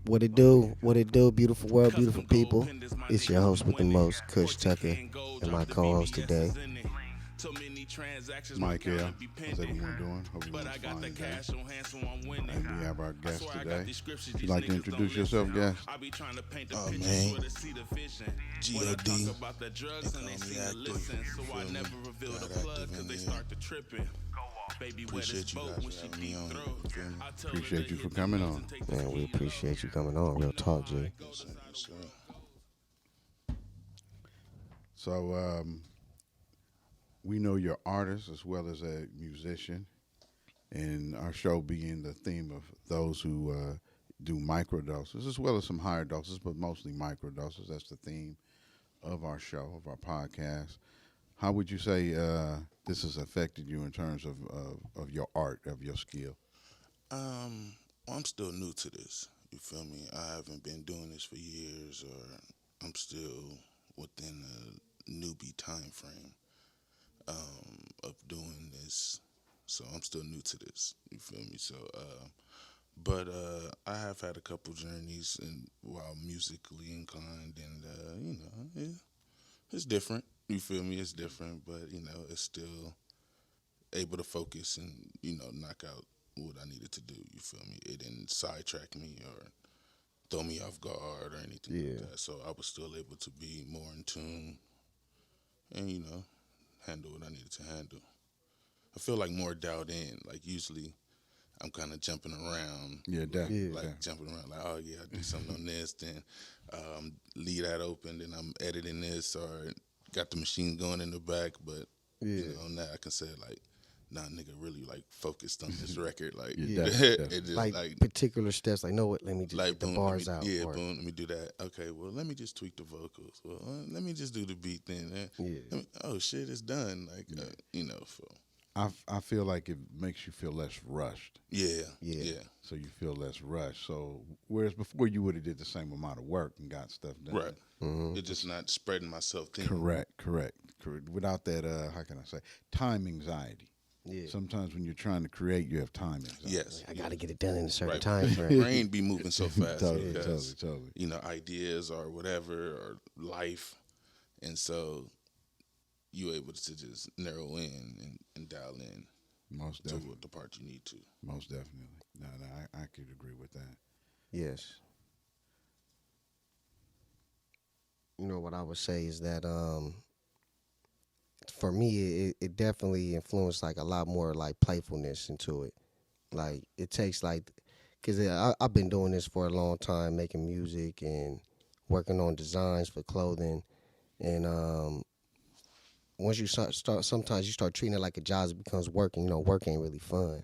What it do? What it do? Beautiful world, beautiful people. It's your host with the most, Kush Tucker, and my co-host today. Mike L. How's everyone doing? Hope everyone's fine today. And we have our guest today. Would you like to introduce yourself, guest? Oh man, God, they call me active. You feel me? God active in here. Appreciate you guys for having me on. You feel me? Appreciate you for coming on. Man, we appreciate you coming on. Real talk, G. Yes, sir. Yes, sir. So, we know you're artist as well as a musician, and our show being the theme of those who do microdoses as well as some higher doses, but mostly microdoses. That's the theme of our show, of our podcast. How would you say this has affected you in terms of your art, of your skill? I'm still new to this. You feel me? I haven't been doing this for years, or I'm still within a newbie time frame of doing this. So I'm still new to this. You feel me? So, but I have had a couple journeys, and while musically inclined, and yeah, it's different. You feel me? It's different, but it's still able to focus and knock out what I needed to do. You feel me? It didn't sidetrack me or throw me off guard or anything like that. So I was still able to be more in tune and handle what I needed to handle. I feel like more dialed in. Like usually, I'm kind of jumping around. Yeah, definitely. Like jumping around. Like, oh yeah, I do something on this, then leave that open, then I'm editing this, or got the machine going in the back. But on that, I can say like, nah, nigga, really like focused on this record. Like, definitely. it just Like particular steps, like, know what, let me just like get the boom, bars let out. me, yeah, or, boom, let me do that. Okay, well, let me just tweak the vocals. Well, let me just do the beat then. Oh shit, it's done. Like, so. I feel like it makes you feel less rushed. Yeah. So you feel less rushed. So whereas before you would have did the same amount of work and got stuff done. Right. Mm-hmm. It's just not spreading myself thin. Correct. Without that, how can I say, time anxiety. Yeah. Sometimes when you're trying to create, you have time anxiety. Yes. I got to get it done in a certain Right. time frame. Brain be moving so fast. Totally. Ideas or whatever or life, and so you able to just narrow in and dial in Most to definitely. what the part you need to. Most definitely. No, I could agree with that. Yes. You know what I would say is that for me it definitely influenced like a lot more like playfulness into it. Like it takes like, cause I've been doing this for a long time, making music and working on designs for clothing, and once you start sometimes you start treating it like a job, it becomes work, and work ain't really fun.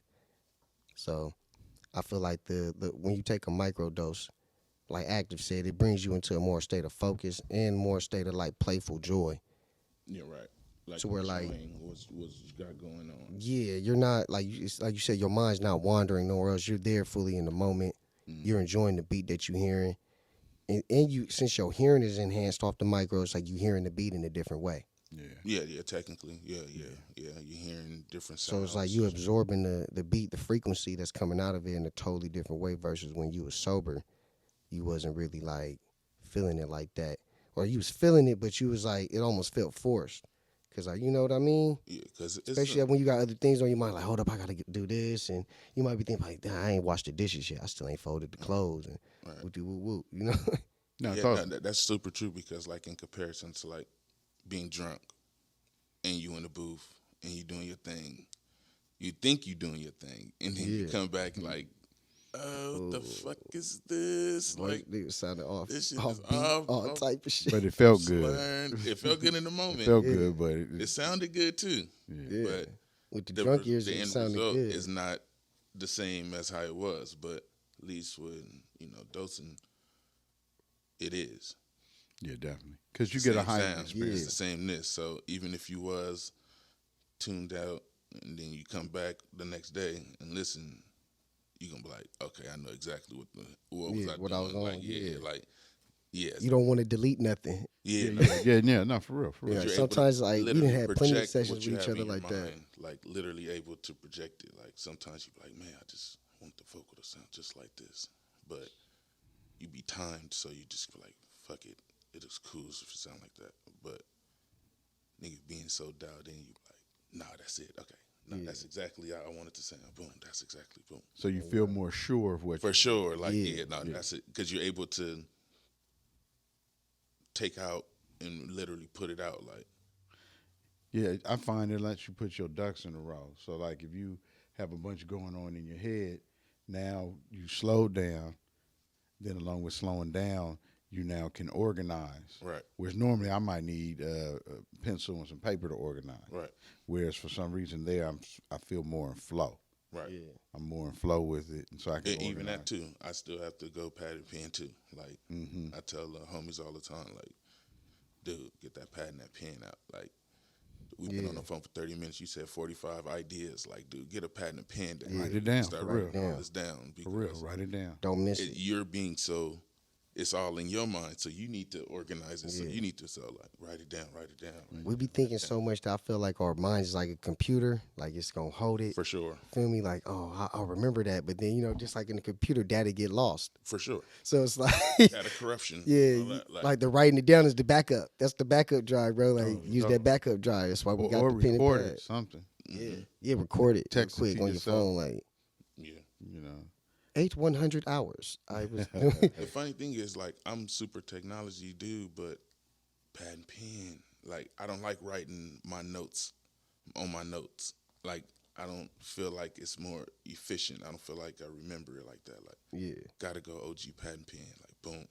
So I feel like the when you take a microdose, like Active said, it brings you into a more state of focus and more state of like playful joy. Yeah, right. Like to where like what's got going on. Yeah, you're not like it's like you said, your mind's not wandering nowhere else. You're there fully in the moment. Mm-hmm. You're enjoying the beat that you're hearing, and you, since your hearing is enhanced off the micro, it's like you hearing the beat in a different way. Yeah. Technically, yeah. You're hearing different sounds. So it's like you absorbing the beat, the frequency that's coming out of it in a totally different way versus when you was sober, you wasn't really like feeling it like that, or you was feeling it, but you was like it almost felt forced. Cause like, you know what I mean? Yeah, because especially when you got other things on your mind, like hold up, I gotta do this, and you might be thinking like, I ain't washed the dishes yet, I still ain't folded the clothes, and whoop, you know? That's super true, because like in comparison to like being drunk and you in the booth and you doing your thing, you think you doing your thing, and then you come back like, what the fuck is this? Like it sounded off, this shit off is beat, off, all type of shit. But it felt good. It felt good in the moment. It felt good, but it sounded good too. Yeah. But with the drunk ears, the it end sounded result good. is not the same as how it was, but at least with dosing, it is. Yeah, definitely. Because you get a high experience. It's the sameness. So even if you was tuned out and then you come back the next day and listen, you gonna be like, okay, I know exactly what I was on. You don't want to delete nothing. No, for real. Yeah, sometimes like we didn't have plenty of sessions with each other like that. Like literally able to project it. Like sometimes you be like, man, I just want the vocal to sound just like this, but you be timed, so you just be like, fuck it, it is cool if it sound like that. But niggas being so dialed in, you be like, nah, that's it. Okay, no, Yeah. that's exactly how I want it to sound. Boom, that's exactly boom. So you feel more sure of what For sure, like Yeah. no, that's it, because you're able to take out and literally put it out. Like, Yeah, I find it lets you put your ducks in a row. So like if you have a bunch going on in your head, now you slow down. Then along with slowing down, you now can organize. right, Whereas normally I might need a pencil and some paper to organize. right, Whereas for some reason there I feel more in flow. right. Yeah. I'm more in flow with it, and so I can And even organize. that too, I still have to go pad and pen too. Like, Mm-hmm. I tell homies all the time, like, dude, get that pad and that pen out. Like, we've been on the phone for 30 minutes. You said 45 ideas. Like, dude, get a pad and a pen down. Write it down, Start for writing real. all this down. For real, Because write it down. Don't miss it. you're being so, it's all in your mind. So you need to organize it. So Yeah. you need to, like, write it down, write it down. We be thinking so much that I feel like our mind is like a computer, like it's gonna hold it. For sure. Feel me? Like, oh, I'll remember that. But then, just like in the computer, data get lost. For sure. So it's like, Data corruption. yeah, all that, like the writing it down is the backup. That's the backup drive, bro. Like, use no. that backup drive. That's why we got Or the pen and record pad. it, something. Yeah, yeah, record it real Text it quick to on your yourself. phone. Like, yeah. You know. 100 hours. I was The funny thing is, like, I'm super technology dude, but pad and pen, like, I don't like writing my notes on my notes. Like, I don't feel like it's more efficient. I don't feel like I remember it like that. Like, yeah. gotta go OG pad and pen, like, boom,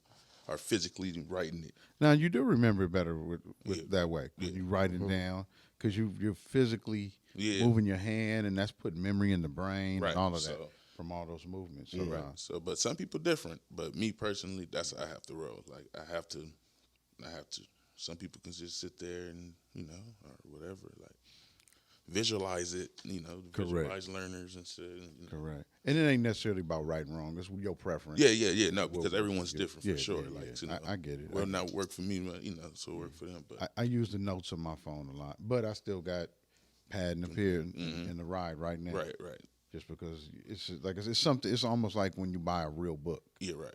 or physically writing it. Now you do remember it better with Yeah. that way when you write it down because you're physically Yeah. moving your hand, and that's putting memory in the brain Right, and all of that so- from all those movements. So, Yeah. So, but some people different. But me personally, that's how I have to roll. Like, I have to. Some people can just sit there and, or whatever, like, visualize it, Correct. visualize learners and shit. correct. And it ain't necessarily about right and wrong. It's your preference. Yeah. No, because Well, everyone's different yeah, for sure. yeah, Like, yeah. I get it. Will I get not work for me, but, so it work for them. But I use the notes on my phone a lot, but I still got pad and a pen in the ride right now. right. Just because it's like it's something. It's almost like when you buy a real book. Yeah, right.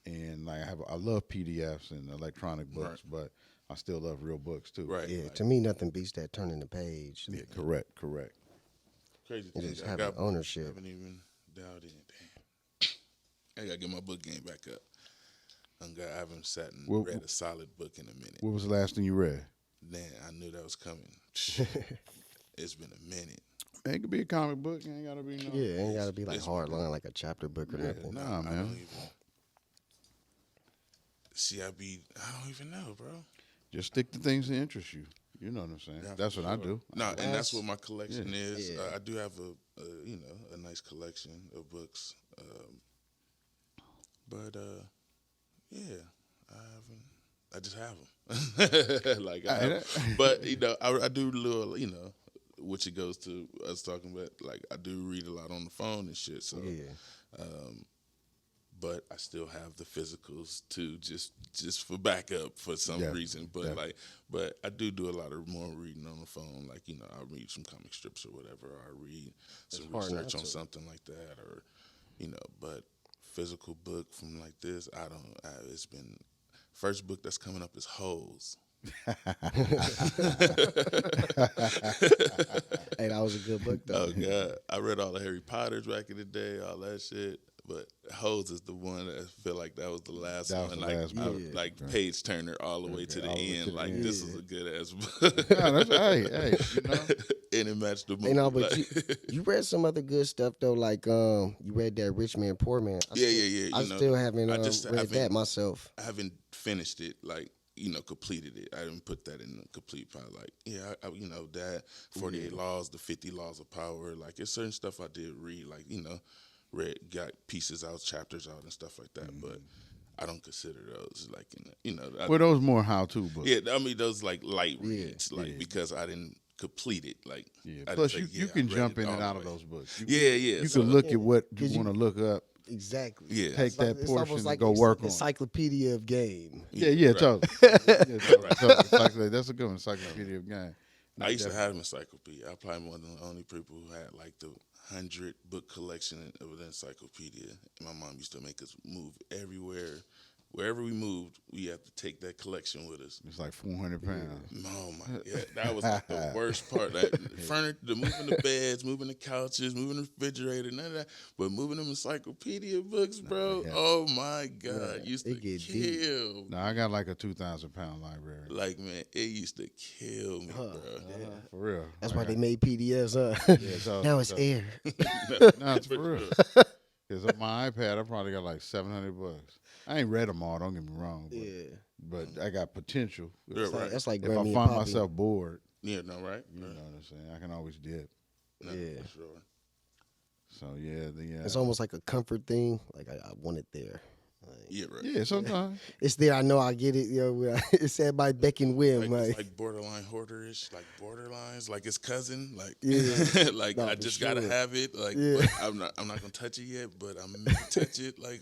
And like I love PDFs and electronic books, but I still love real books too. Right. Yeah, Like, to me, nothing beats that turning the page. Yeah, correct. crazy And thing. just I having got ownership. haven't even dialed in. Damn. I gotta get my book game back up. I haven't sat and Well, read a solid book in a minute. What was the last thing you read? Man, I knew that was coming. It's been a minute. It could be a comic book. It ain't gotta be no. Yeah, it ain't gotta be like It's- hard line, like a chapter book or nothing. Nah, I man. don't even. See, I don't even know, bro. Just stick to things that interest you. You know what I'm saying? Yeah, That's for what I sure. do. No, and that's what my collection is. Yeah. I do have a nice collection of books, but yeah, I haven't. I just have them. Like, but I do little, which it goes to us talking about. Like, I do read a lot on the phone and shit. So, Yeah. but I still have the physicals too, just for backup for some Yeah, reason. But yeah. but I do a lot of more reading on the phone. Like, I read some comic strips or whatever. Or I read some hard not research on to. something like that, or but physical book from like this, I don't. It's been first book that's coming up is Hoes. Hey, that was a good book though. Oh God, I read all the Harry Potters back in the day, all that shit. But Hoes is the one that I feel like that was the last That was one. the Like, last book. like page turner all the way to the all the way end. to the Like, end. this is a good ass book. Yeah, that's, hey, And it matched the movie. Hey, no, but like, you read some other good stuff though. Like you read that Rich Man Poor Man. Yeah. I still haven't I just read haven't- that myself. I haven't finished it. Like, completed it. I didn't put that in the complete pile. Like, I that 48 Laws, the 50 Laws of Power. Like, it's certain stuff I did read. Like, got pieces out, chapters out, and stuff like that. But I don't consider those like well, those more how-to books. yeah. I mean, those like light Yeah, reads, like because I didn't complete it. Like, Yeah. I Plus, didn't say, you I can read jump it in all and the out of way. those books. You, Yeah. You So, can look at what you 'cause you- want to look up. Exactly. Yeah. Take that It's portion almost and like go work on it. encyclopedia of game. Yeah, right. totally. Yeah, totally. That's a good one, Encyclopedia of Game. I used to have an encyclopedia. I probably one of the only people who had like the 100 book collection of an encyclopedia. And my mom used to make us move everywhere. Wherever we moved, we had to take that collection with us. It's like 400 pounds. Oh my God, that was like the worst part. Like furniture, moving the beds, moving the couches, moving the refrigerator, none of that. But moving them encyclopedia books, bro. Yeah. Oh my God, used to get kill. No, I got like a 2,000-pound library. Like man, it used to kill me, bro. For real. That's Like why they made PDFs, huh? Now it's air. No, it's for real. Because on my iPad, I probably got like 700 books. I ain't read them all, don't get me wrong. But I got potential. Yeah, right. That's like If I Grammy and find Poppy. myself bored, Yeah, no, right? you know what I'm saying, I can always dip. No, Yeah. for sure. So, yeah. It's almost like a comfort thing. Like I want it there. Like, Yeah, right. Yeah, sometimes. it's there. I know I get it. It's said by Beck and Whim. Like, it's Like, like borderline hoarderish, like borderlines, like his cousin, like Yeah. like No, I for just sure. gotta have it, like Yeah. but I'm not gonna touch it yet, but I'm gonna touch it, like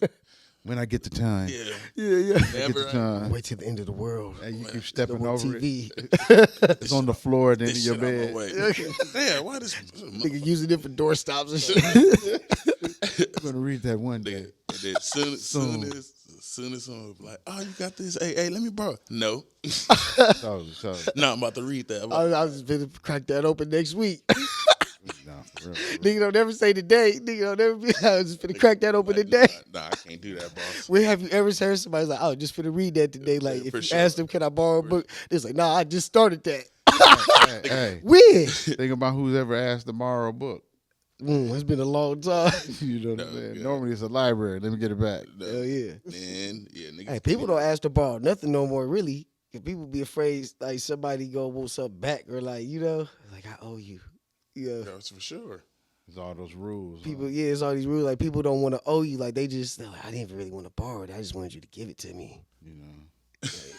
When I get the time. yeah, yeah. Get never. the time. Wait till the end of the world. And you keep No stepping more over it. TV. It's on the floor at the end of This your shit out bed. my way. Damn, why this? Nigga using it for door stops and shit. I'm going to read that one day. And then soon as someone be like, oh, you got this? Hey, let me borrow. No, Totally. no, I'm about to read that. I was just gonna crack that open next week. No, for real. Nigga don't never say today. Nigga don't never be. I was just finna crack that open today. Nah, I can't do that, boss. Where have you ever heard somebody like, oh, just finna read that today? Like, if For you sure. ask them, can I borrow a book? They're like, nah, I just started that. Hey, When? think about who's ever asked to borrow a book. It's been a long time. You know what I'm saying? yeah. Normally it's a library. Let me get it back. Hell yeah. Man, yeah, niggas. Hey, people don't ask to borrow nothing no more, really. If people be afraid, like somebody go want something back, or like like I owe you. Yeah. That's for sure. It's all those rules. People, it's all these rules. Like people don't want to owe you. Like they're like, I didn't really want to borrow it. I just wanted you to give it to me. You know.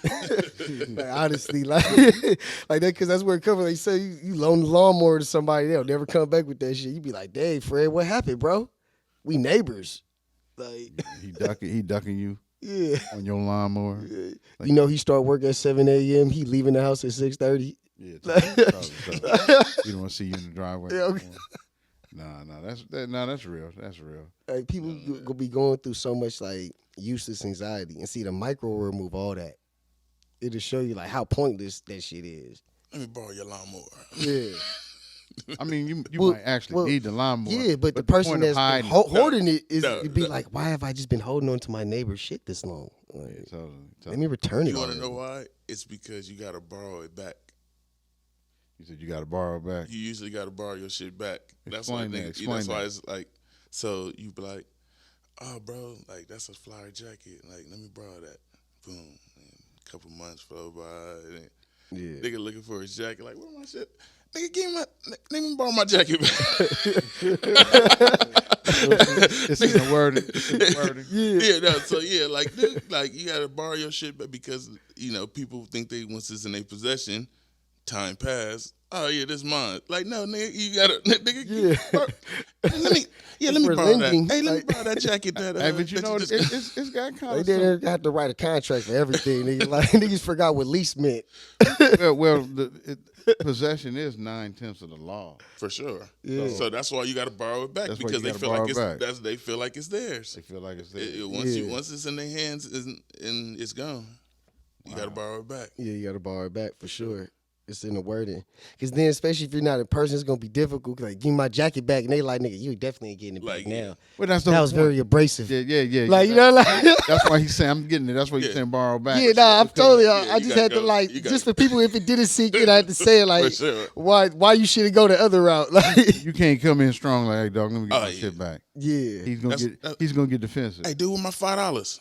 Like, honestly, like that, because that's where it comes from. Like, say you loan the lawnmower to somebody, they'll never come back with that shit. You be like, dang, Fred, what happened, bro? We neighbors. Like, He ducking you yeah. on your lawnmower. He start work at 7 a.m. He leaving the house at 6:30. Yeah, totally. You don't want to see you in the driveway. Yeah, okay. That's real. That's real. Like people gonna be going through so much like useless anxiety, and see the micro will remove all that. It'll show you like how pointless that shit is. Let me borrow your lawnmower. Yeah. I mean, you Well, might actually need the lawnmower. Yeah, but the point person of that's been hiding- hoarding it is No, you'd be no. like, why have I just been holding on to my neighbor's shit this long? Like, Totally. let me return it. You want to already. know why? It's because you got to borrow it back. You said you got to borrow back. You usually got to borrow your shit back. That's why Explain that, niggas, explain that's why that. it's like, so you be like, oh, bro, like that's a flyer jacket. Like, let me borrow that. Boom. And a couple months flow by. And Yeah. nigga looking for his jacket. Like, where my shit? Nigga, let me borrow my jacket back. It's in the wording. It's in the wording. Yeah, no, so yeah, like, dude, like you gotta borrow your shit back because people think they once it's in their possession, time pass. Oh yeah, this mine. Like no, nigga, you gotta nigga. Let me for borrow lending, that. Hey, let me like- borrow that jacket. That Hey, but you that know, just- it's got kind They of didn't have to write a contract for everything. Nigga. Like niggas forgot what lease meant. possession is 9/10 of the law. for sure. Yeah. So that's why you gotta borrow it back That's why because you they gotta feel like borrow it's back. they feel like it's theirs. They feel like it's there. Once it's in their hands and it's gone, you gotta borrow it back. Yeah, you got to borrow it back for sure. It's in the wording. Because then, especially if you're not in person, it's going to be difficult. Like, give me my jacket back. And they like, nigga, you definitely ain't getting it back Like, now. Well, that's the That whole was point. very abrasive. Yeah. Like, That's why he's saying I'm getting it. That's why he's saying borrow back. Yeah, nah, I'm totally. Yeah, I you just gotta had to go. like, You gotta just for people, if it didn't sink in, I had to say it like, For sure. why you shouldn't go the other route. Like, You can't come in strong like, hey, dog, let me get Oh, my yeah. shit back. yeah, He's gonna get defensive. Hey, dude, with my $5.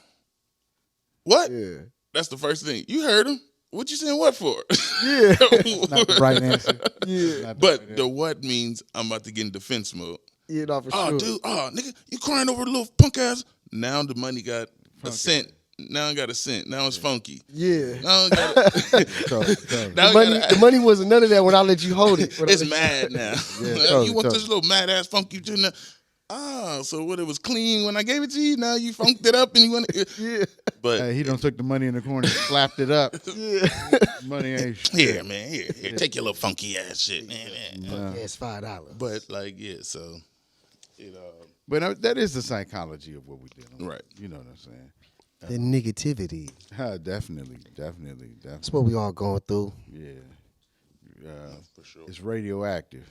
What? yeah, That's the first thing. You heard him. What you saying what for? yeah, Not the right answer. yeah, Not the But right the what means I'm about to get in defense mode. yeah, no, for Oh, sure. dude, nigga, you crying over a little punk ass? Now the money got a cent. Now I got a cent. Now it's funky. Yeah, Now I got Totally. now I the money wasn't none of that when I let you hold it. When I it's let you- mad now. Yeah, You totally, want totally. this little mad ass funky too now? So what? It was clean when I gave it to you. Now you funked it up and you want to. Yeah. But He don't took the money in the corner, and slapped it up. Yeah. Money ain't shit. here, man, here, take your little funky ass shit, man. Yeah. Yeah, it's $5. But like, yeah, so But that is the psychology of what we do. right. You know what I'm saying? The negativity. Definitely. That's what we all going through. Yeah. For sure. It's radioactive.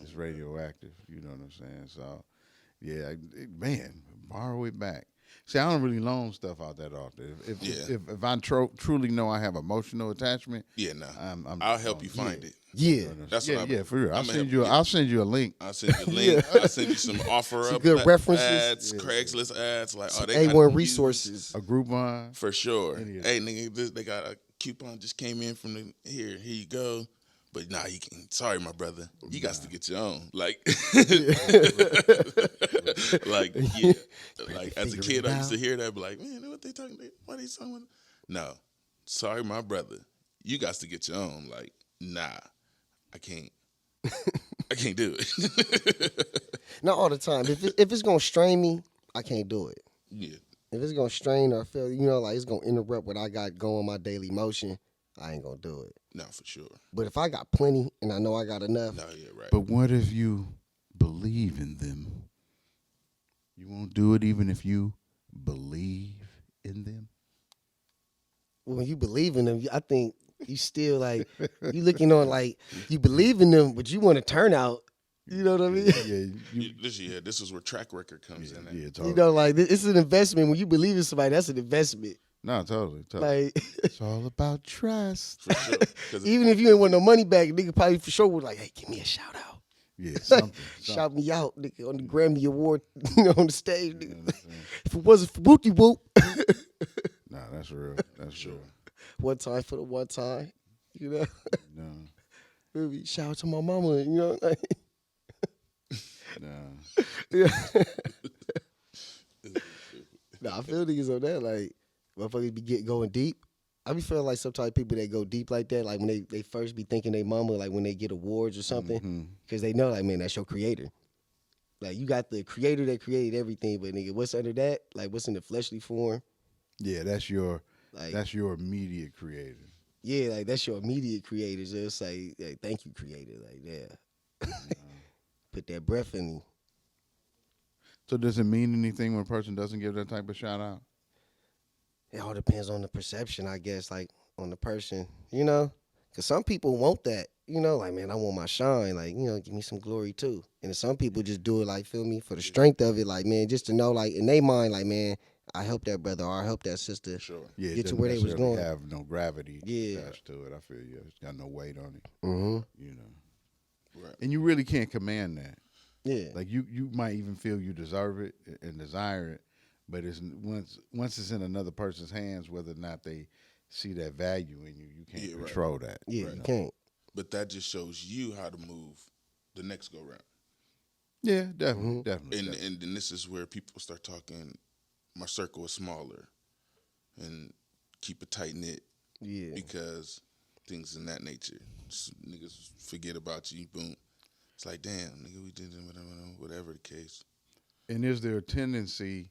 It's radioactive. You know what I'm saying? So, yeah, man, borrow it back. See, I don't really loan stuff out that often. If I truly know I have emotional attachment, Yeah, no. I'll help you find it. Yeah. That's yeah, what yeah, for real. I'll I'ma send help you. I'll send you a link. I'll send you a link. I'll send you some offer Some up good references. ads, Craigslist ads. Like, Some they got A1 these resources. A Groupon. for sure. Any of Hey, nigga, they got a coupon just came in from the here. Here you go. But nah, you can. Sorry, my brother. You got to get your own. Like, like yeah. Like as a kid, I used to hear that. Be like, man, what they talking? What they talking about? No, sorry, my brother. You got to get your own. Like, nah, I can't. I can't do it. Not all the time. If it's gonna strain me, I can't do it. Yeah. If it's gonna strain or feel, like it's gonna interrupt what I got going my daily motion, I ain't gonna do it. No, for sure. But if I got plenty and I know I got enough, No, yeah, right. But what if you believe in them? You won't do it even if you believe in them? when you believe in them, I think you still like you looking on like you believe in them, but you want to turn out. You know what I mean? Yeah, This is where track record comes in. yeah, You totally. know, like it's an investment. When you believe in somebody, that's an investment. No, totally. Like It's all about trust. For sure. 'Cause even if you ain't want no money back, nigga probably for sure would like, hey, give me a shout out. Yeah, something. Shout me out, nigga, on the Grammy Award, on the stage, You know nigga. what I'm saying? If it wasn't for Wooty Whoop. Nah, that's real. That's real. One time for the one time, you know. No, Maybe shout out to my mama, you know. Like, no. yeah. Nah, I feel niggas on that. Like, motherfuckers be going deep. I be feeling like sometimes people that go deep like that, like when they first be thinking they mama, like when they get awards or something, because they know, like, man, that's your creator. Like, you got the creator that created everything, but nigga, what's under that? Like, what's in the fleshly form? Yeah, that's your Like, immediate creator. yeah, like that's your immediate creator. Just say, hey, thank you, creator. Like, yeah, put that breath in me. So does it mean anything when a person doesn't give that type of shout out? It all depends on the perception, I guess, like on the person, you know? Because some people want that, you know, like, man, I want my shine, like, you know, give me some glory too. And then some people just do it, like, feel me, for the strength of it, like, man, just to know, like, in their mind, like, man, I helped that brother or I helped that sister Sure. Yeah, it get to doesn't where they was necessarily going. have no gravity Yeah. attached to it. I feel you. It's got no weight on it. Mm-hmm. You know. Right. And you really can't command that. Yeah. Like you might even feel you deserve it and desire it, but it's once it's in another person's hands, whether or not they see that value in you, you can't Yeah, right. control that. Yeah, Right. you can't. But that just shows you how to move the next go round. Yeah, definitely, definitely. And definitely. and then this is where people start talking. My circle is smaller, and keep it tight knit Yeah. because things in that nature. Just niggas forget about you. Boom. It's like, damn, nigga, we did it, whatever the case. And is there a tendency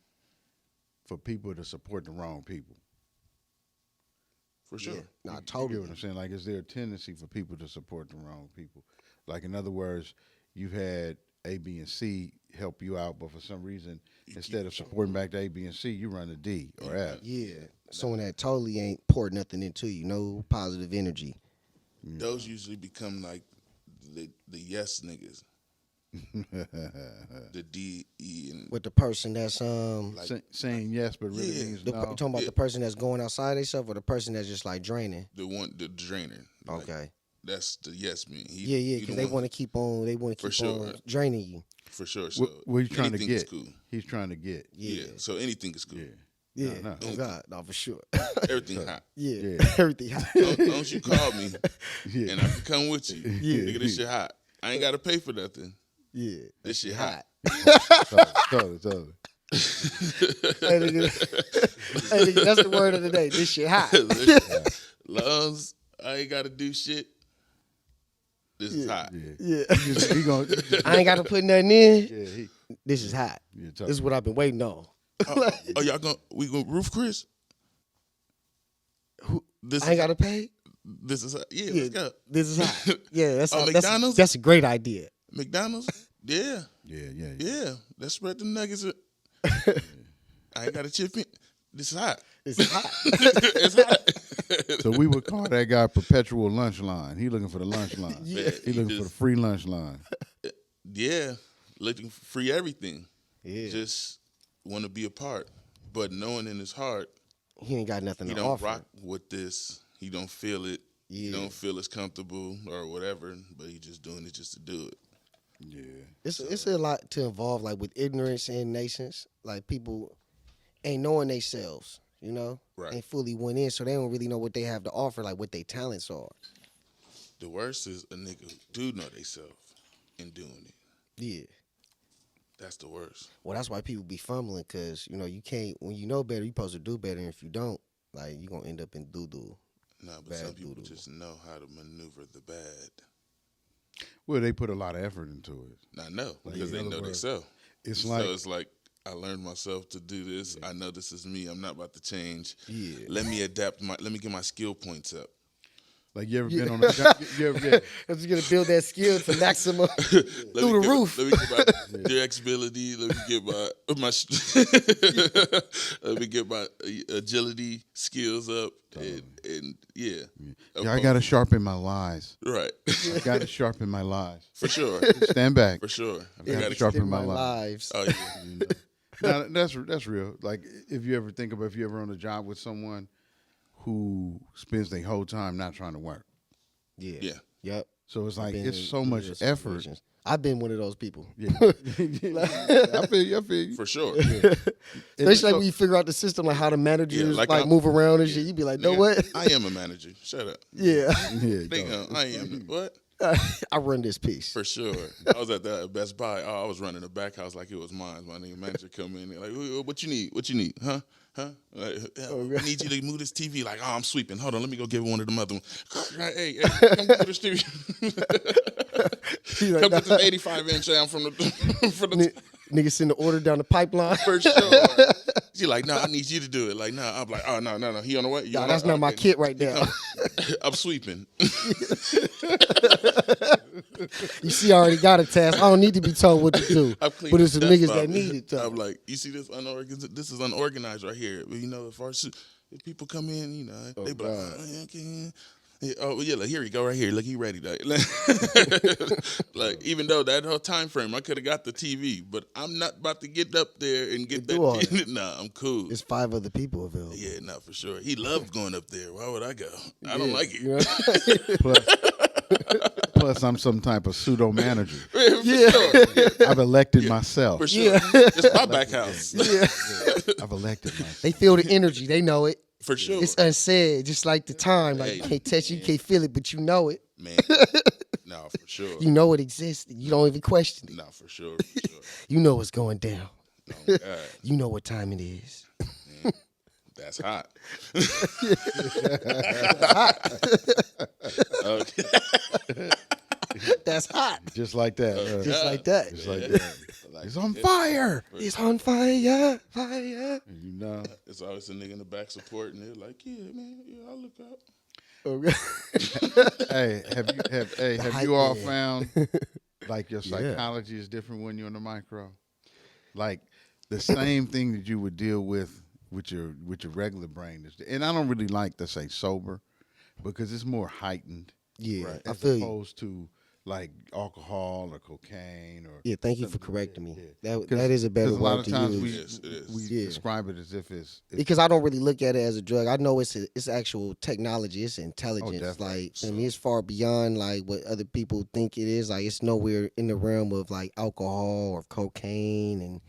for people to support the wrong people? For sure. Yeah. Nah, You totally. get what I'm saying? Like, is there a tendency for people to support the wrong people? Like, in other words, you've had A, B, and C help you out, but for some reason, instead of supporting back to A, B, and C, you run to D or F. Yeah. Someone that totally ain't poured nothing into you, no positive energy. Those usually become like the yes niggas. The D, E, and With the person that's Saying yes, but really Yeah. means you no. talking about the person that's going outside themselves or the person that's just like draining? the drainer. Like, Okay. that's the yes man. Yeah, because they want to keep on. They want to For keep sure. on draining you. For sure. So What he's trying to anything is get. cool. He's trying to get. Yeah. So anything is cool. Yeah. Yeah. No. Oh God, no, for sure. Everything hot. Yeah. Yeah. Everything hot. Don't you call me Yeah. and I can come with you. Yeah. Nigga, this shit hot. I ain't gotta pay for nothing. Yeah. This shit hot. Totally. Hey, nigga, that's the word of the day. This shit hot. Loves, I ain't gotta do shit. This is hot. Yeah. Yeah. He gonna, I ain't got to put nothing in. yeah, This is hot. Yeah, This is what I've been waiting on. Oh, y'all we gonna roof Chris? This I ain't got to pay. This is Yeah, let's go. this is hot. Yeah, McDonald's? that's a great idea. McDonald's? Yeah. Yeah. Yeah. Let's spread the nuggets. I ain't got a chip in. This is hot. It's hot. It's hot. So we would call that guy perpetual lunch line. He looking for the lunch line. Yeah. He looking for the free lunch line. Yeah. Looking for free everything. Yeah. Just want to be a part. But knowing in his heart, He ain't got nothing he to don't offer. rock with this. He don't feel it. He Yeah. don't feel as comfortable or whatever, but he just doing it just to do it. Yeah. It's a lot to involve, like with ignorance in nations. Like people ain't knowing themselves, you know, Right. ain't fully went in, so they don't really know what they have to offer, like what their talents are. The worst is a nigga who do know theyself and doing it. Yeah. That's the worst. Well, that's why people be fumbling, because you know you can't. When you know better, you supposed to do better. And if you don't, like you gonna end up in doo doo. No, but Bad some people doodle. just know how to maneuver the bad. Well, they put a lot of effort into it. I know Like, because in they other know words, themselves. It's So like it's like I learned myself to do this. I know this is me. I'm not about to change. Yeah. Let me adapt let me get my skill points up. you ever been on a job? You ever, yeah. I'm just gonna build that skill to maximum through the roof. Let me get my flexibility. Let me get let me get my agility skills up. And yeah. I got to sharpen my lies. Right. I got to sharpen my lies. For sure. Stand back. For sure. I gotta gotta sharpen In my my lives. lives. Oh yeah. Now, that's real. Like if you ever think about if you ever on a job with someone who spends their whole time not trying to work. Yeah. Yeah. Yep. So it's like Been it's in so one of much those effort. situations. I've been one of those people. Yeah. I feel you. For sure. Especially like when you figure out the system, like how the managers like like I- move around and shit. You be like, know Nigga, what? I am a manager. Shut up. Yeah. Yeah, Nigga, I am. What? I run this piece. For sure. I was at the Best Buy. Oh, I was running the back house like it was mine. My nigga manager come in like, what you need? What you need? Huh? Like, I need you to move this TV. Like, oh, I'm sweeping. Hold on, let me go get one of them other ones. Hey, come move this TV. Like, Come get this 85-inch down from the Nigga send the order down the pipeline. for sure. She like, no, I need you to do it. Like, no, I'm like, oh no. He on the way. You Nah, on the that's way? not my Okay. kit right now. I'm sweeping. You see, I already got a task. I don't need to be told what to do. I've cleaned But it's the this niggas desk that up. need it. I'm like, you see this unorganized? This is unorganized right here. But you know, if people come in, you know, they be like, God. oh, yeah, okay. Yeah, oh yeah, like, here you go, right here. Look, he ready. Like, even though that whole time frame, I could have got the TV, but I'm not about to get up there and get that do all TV. Nah, I'm cool. It's 5 other people available. Yeah, no, for sure. He loved going up there. Why would I go? I don't like it. You know? Plus, I'm some type of pseudo manager. For sure. I've elected myself. For sure. It's my back house. Yeah. I've elected myself. They feel the energy. They know it. For sure. It's unsaid, just like the time. Like Hey, you can't touch it, you can't feel it, but you know it. Man. No, for sure. You know it exists. You don't even question it. No, for sure. For sure. You know what's going down. Oh, my God. You know what time it is. That's hot. Okay. That's hot. Just like that. Just like that. Just like that. It's on fire. It's on fire, fire. You know. It's always a nigga in the back supporting it. Like, yeah, man, yeah, I'll look out. Okay. Hey, have hype you all man. found like your Yeah. psychology is different when you're in the micro? Like the same thing that you would deal with your regular brain is, and I don't really like to say sober because it's more heightened. Yeah, Right. I As feel you. opposed to like alcohol or cocaine or Yeah, thank you for something- correcting me. yeah. That is a better 'Cause a lot word of to times use. Yes, it is. we Yeah. describe it as if it's Because I don't really look at it as a drug. I know it's actual technology. It's intelligence. definitely. Like I mean, it's far beyond like what other people think it is. Like it's nowhere in the realm of like alcohol or cocaine and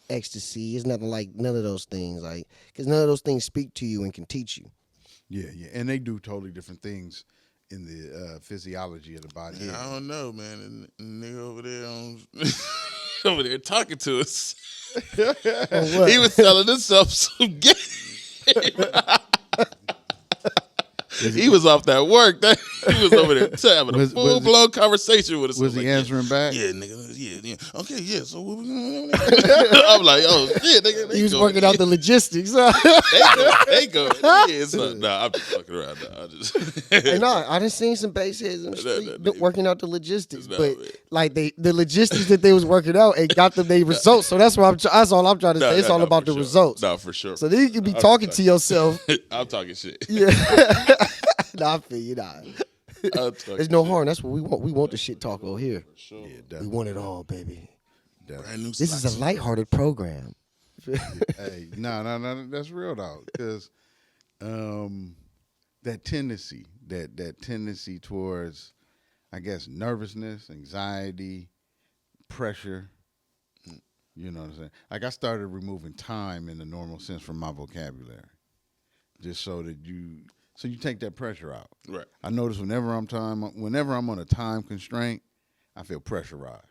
ecstasy. It's nothing like none of those things. Like because none of those things speak to you and can teach you. yeah, and they do totally different things in the physiology of the body. Man, I don't know, man. And the nigga over there over there talking to us. What? He was selling himself some game. He was off that work. He was over there having a Was- full blown conversation with us. Was he answering back? Yeah, nigga. Yeah. Okay, yeah. So what we gonna I'm like, oh shit, nigga. He was working out the logistics. Huh? They go. Yeah, so, nah, I'm just fucking around. Nah, I just. Hey, no, I done seen some bass heads in the street working out the logistics, Nah, but man. like the logistics that they was working out and got them their results. So that's what that's all I'm trying to say. It's all about the results. No, for sure. So then you can be talking to yourself. I'm talking shit. Yeah. Nah, I feel you. Nah. There's no harm. That's what we want. We want the shit talk over here. Sure. Yeah, We definitely. want it all, baby. Brand new This is slacks. a lighthearted program. Hey, no, that's real though, because that tendency towards, I guess, nervousness, anxiety, pressure. You know what I'm saying? Like I started removing time in the normal sense from my vocabulary, just so you take that pressure out. Right. I notice whenever I'm on a time constraint, I feel pressurized.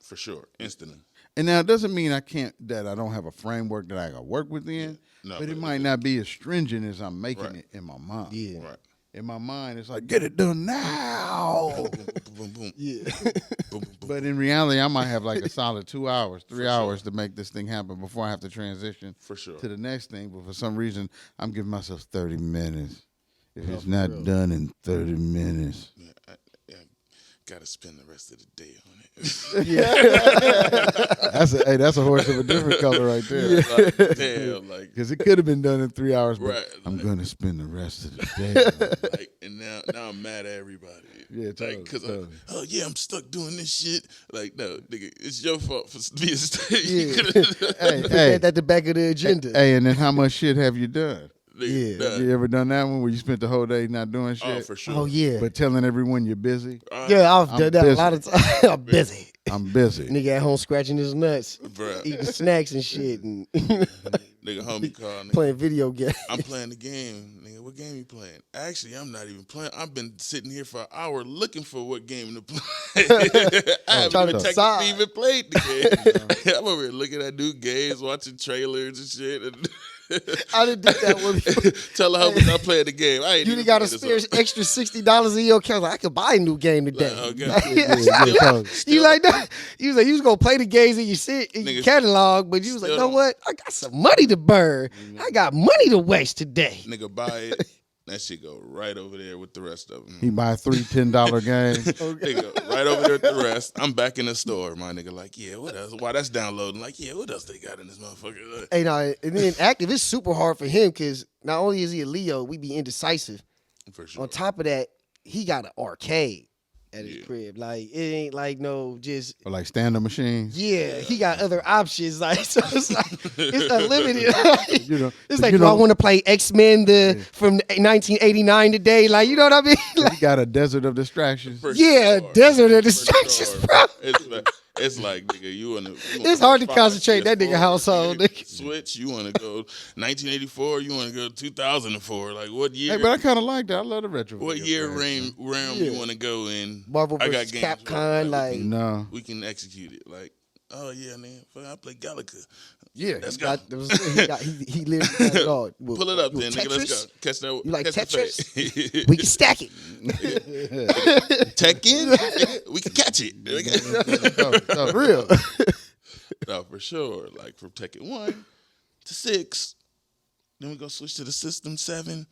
For sure. Instantly. And now it doesn't mean that I don't have a framework that I got to work within, No, but it might not be as stringent as I'm making Right. it in my mind. Yeah. Right. In my mind, it's like, get it done now. Boom, boom, boom. Yeah. Boom, boom, boom. But in reality, I might have like a solid 2 hours, 3 For hours to make this thing happen before I have to transition For sure. to the next thing. But for some reason, I'm giving myself 30 minutes. If it's for not real. done in 30 minutes. Yeah, I gotta spend the rest of the day on it. That's a horse of a different color right there. Like, damn, like, Because it could have been done in 3 hours, but Right. I'm going to spend the rest of the day. like, and now I'm mad at everybody. Yeah, totally, like, cause totally. oh yeah, I'm stuck doing this shit. Like, no, nigga, it's your fault for being stuck. Hey, Put hey, that at the back of the agenda. hey, and then how much shit have you done? Nigga, Yeah. nah. You ever done that one where you spent the whole day not doing shit, Oh, for sure. Oh yeah. but telling everyone you're busy? Yeah, I've I'm done that busy. a lot of times. I'm busy. I'm busy. Nigga at home scratching his nuts, Bruh. eating snacks and shit, and Nigga, homie called. Nigga, playing video games. I'm playing the game. Nigga, what game you playing? Actually, I'm not even playing. I've been sitting here for an hour looking for what game to play. I haven't trying even to technically decide. even played the game. I'm over here looking at new games, watching trailers and shit. And I done did that one before. tell her I'm not playing the game. I ain't You even done got to playing spare extra $60 in your account. Like, I could buy a new game today. Okay. You like that? You was like you was gonna play the games in your Niggas- catalog, but you was like, still you know don't- what? I got some money to burn. I got money to waste today. Nigga, buy it. That shit go right over there with the rest of them. He buy $3 $10 games. Nigga, right over there with the rest. I'm back in the store, my nigga. Like, yeah, what else? Why that's downloading? Like, yeah, what else they got in this motherfucker? Hey, now, and then active, it's super hard for him because not only is he a Leo, we be indecisive. For sure. On top of that, he got an arcade at his Yeah. crib. Like, it ain't like no just. Or like stand-up machines. Yeah, he got other options. Like, so it's like it's unlimited. You know, It's but like, you do I know- want to play X-Men from 1989 today? Like, you know what I mean? Like, He got a desert of distractions. For yeah, sure. desert of For distractions, sure. bro. It's like, nigga, you wanna. It's hard to concentrate in that nigga household, nigga. Switch. You wanna go 1984? You wanna go 2004? Like, what year? Hey, but I kind of like that. I love the retro. what video year games, realm Yeah. you wanna go in? Marvel I got versus games Capcom, like, man. No. we can execute it. Like, oh yeah, man, fuck, I play Galaga. yeah, Let's he go. got, he literally got it all. Pull it up, You then, want nigga. Let's Tetris? go. Catch that. You like catch the Tetris? fade. We can stack it. Tekken, nigga, we can catch it. For real. No, for sure. Like from Tekken 1 to 6. Then we go switch to the System 7.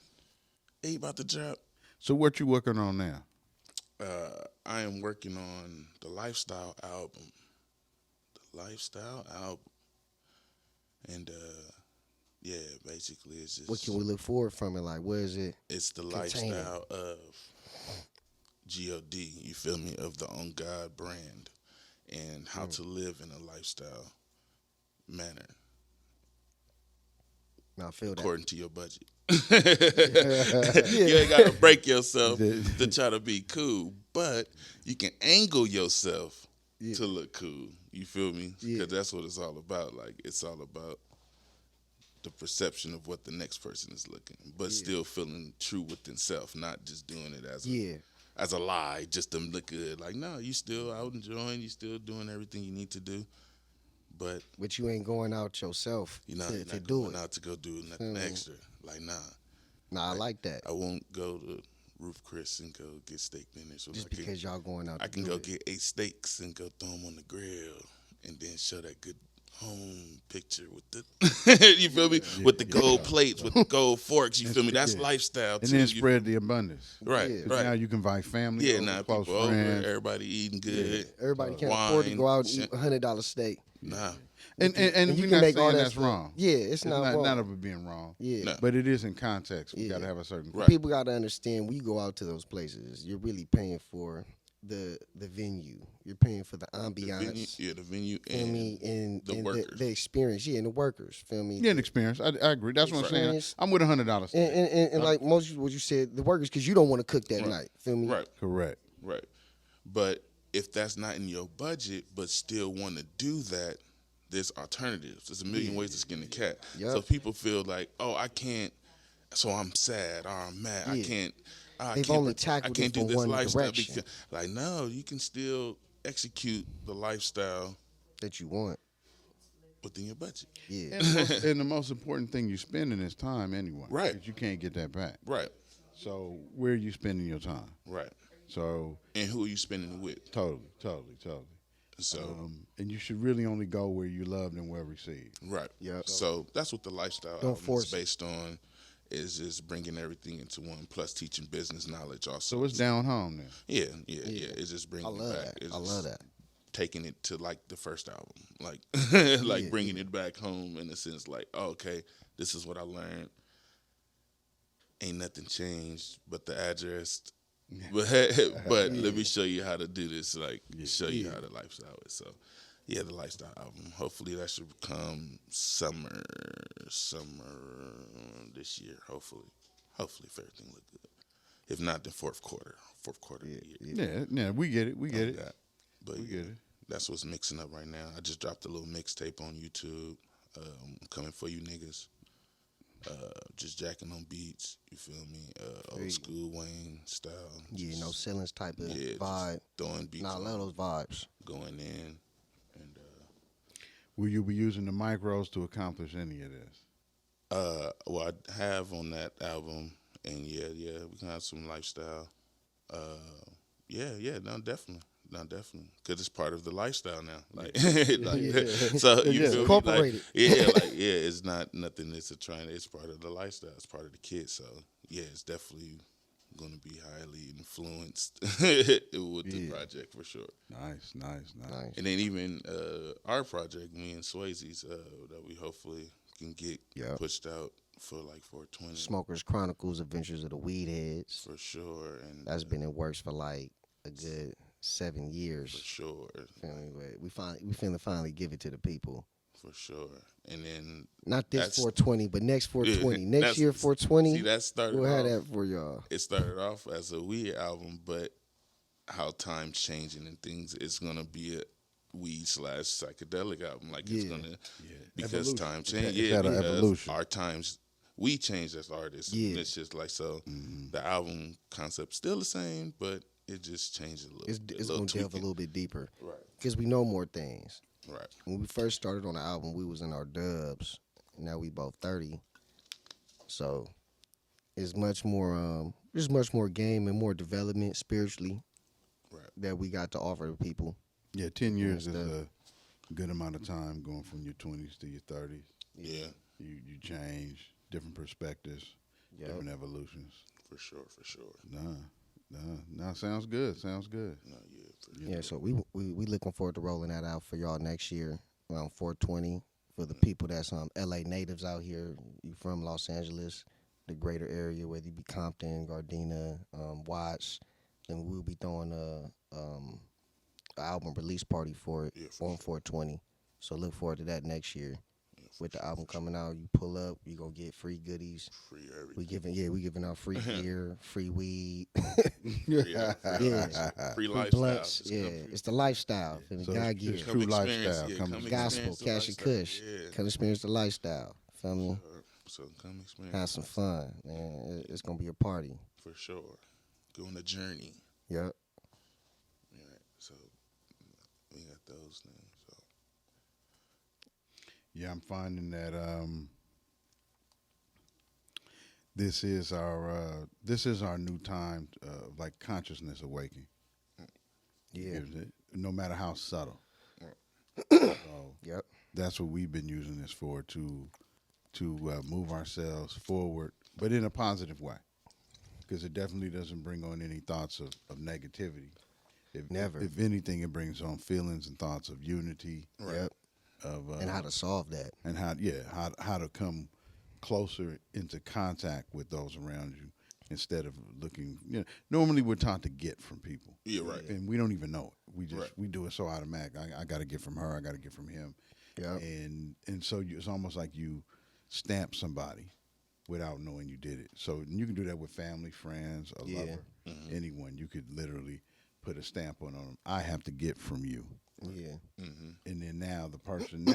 8 about to drop. So what you working on now? I am working on the Lifestyle album. The Lifestyle album. And yeah, basically it's just What can we look forward from it? Like, where is it? it's the contain? lifestyle of God, you feel me, of the On God brand and how to live in a lifestyle manner I feel that. according to your budget. You ain't gotta break yourself to try to be cool, but you can angle yourself to look cool. You feel me? Because Yeah. that's what it's all about. Like, it's all about the perception of what the next person is looking, but still feeling true within self, not just doing it as Yeah. as a lie, just to look good. Like, no, you still out enjoying, you still doing everything you need to do, but But you ain't going out yourself you're not, to you're not do going it. out to go do nothing extra. Like, nah. Nah, I Like like that. I won't go to Roof Chris and go get steak dinners. But Just because y'all going out I to can do go it. get 8 steaks and go throw them on the grill, and then show that good home picture with the you feel me, Yeah, with the yeah. gold plates, with the gold forks. You And feel me? That's yeah. lifestyle And too. then You spread feel the me? abundance. Right, Yeah. Because right. now you can invite family Yeah, over, now close people over, friends. everybody eating Yeah, good, Everybody totally. can't afford to wine. go out and eat $100 steak. Nah, And, But you, and, and and you we're can not make all saying that that's stuff. wrong. Yeah, it's It's not not wrong. of it being wrong. Yeah. no, But it is in context. We Yeah. got to have a certain Right. People got to understand when you go out to those places, you're really paying for the venue. You're paying for the the venue, ambiance. yeah, the venue Feel me? and the And workers. the experience. Yeah, and the workers. Feel me? Yeah, an experience. I agree. That's what I'm saying. Experience. I'm with $100 And, steak. and like most of what you said, the workers, because you don't want to cook that Right. night. Feel me? Right, Correct. right. But if that's not in your budget, but still want to do that, there's alternatives. There's a million ways to skin the cat. Yep. So if people feel like, oh, I can't, so I'm sad or I'm mad. I Yeah. can't. I They've can't, only I tackled can't it do from this one lifestyle. direction Like, no, you can still execute the lifestyle that you want. within your budget. Yeah. And the most important thing you're spending is time anyway. Right. 'Cause you can't get that back. Right, So where are you spending your time? right. So And who are you spending it with? totally. So, And you should really only go where you loved and well received. right. Yep. So that's what the lifestyle Don't album is force it. based on. Is just bringing everything into one, plus teaching business knowledge also. So it's down home then. Yeah. It's just bringing I love it back. that. It's I love just that. taking it to like the first album, like like Yeah, bringing it back home in a sense. Like, oh, okay, this is what I learned. Ain't nothing changed but the address. But let me show you how to do this. Like, show you how the lifestyle is. So, yeah, the lifestyle album. Hopefully, that should come summer this year. Hopefully, if everything look good. If not, then fourth quarter of the year. Yeah, we get it. We get it. That. But We yeah, get it. that's what's mixing up right now. I just dropped a little mixtape on YouTube. Coming for you niggas. Just jacking on beats. You feel me? Old school Wayne style. Yeah, Just- no ceilings type of yeah, vibe. just throwing beats. Nah, I on, love those vibes. going in, and Will you be using the micros to accomplish any of this? well, I have on that album, and yeah, we can have some lifestyle. No, definitely, because it's part of the lifestyle now. Like, so you Yeah, feel me? incorporated. It's not nothing. It's it's part of the lifestyle. It's part of the kid. So yeah, it's definitely going to be highly influenced with the project for sure. Nice. Nice. And then even our project, me and Swayze's, that we hopefully can get pushed out for like 420 Smokers Chronicles, Adventures of the Weed Heads. for sure, and That's been in works for like a good 7 years. for sure, Feel me? But we finally give it to the people. for sure. And then Not this That's- 420, but next 420. Next that's- year 420. see, that started We'll have off. that for y'all. It started off as a weed album, but how time's changing and things, it's gonna be a weed / psychedelic album. Like it's Yeah. gonna because Evolution. time It's changed. had Yeah, an because evolution. our times we changed as artists. Yeah. And it's just like so. The album concept's still the same, but it just changed a little. It's bit, going to delve a little bit deeper. Right. Because we know more things. Right. When we first started on the album, we was in our dubs. Now we both 30. So it's much more there's much more game and more development spiritually Right. that we got to offer to people. Yeah, 10 years is stuff. a good amount of time going from your 20s to your 30s. Yeah. You change, different perspectives, different evolutions. For sure. Nah, sounds good. No, yeah. For Yeah, so we looking forward to rolling that out for y'all next year around 420 for the people that's LA natives out here. You from Los Angeles, the greater area, whether you be Compton, Gardena, Watts, and we'll be throwing a album release party for it on 420. So look forward to that next year. With the album coming out, you pull up, you gonna get free goodies. Free everything. We giving out free beer, free weed, Free free lifestyle. blunts. It's Yeah, gonna be- it's the lifestyle. Feel me? So God it's gives. true experience- lifestyle. yeah, Come come Gospel, experience the cash and lifestyle. kush. Yeah. Come experience the lifestyle. Feel me? So come experience. Have some fun, man. It's gonna be a party. For sure. Go on a journey. Yep. Yeah. So we got those things. So Yeah, I'm finding that this is our new time, like consciousness awakening. Yeah. No matter how subtle. Right. So Yep. that's what we've been using this for, to move ourselves forward, but in a positive way, because it definitely doesn't bring on any thoughts of negativity. Never. If anything, it brings on feelings and thoughts of unity, Right. Yep. of And how to solve that. and how to come closer into contact with those around you instead of looking. Normally we're taught to get from people, Yeah. Right. and we don't even know it. Right. We do it so automatic. I got to get from her. I got to get from him, Yep. and so it's almost like you stamp somebody without knowing you did it. So you can do that with family, friends, a Yeah. lover, anyone. You could literally put a stamp on them. I have to get from you. Yeah. Mm-hmm. And then now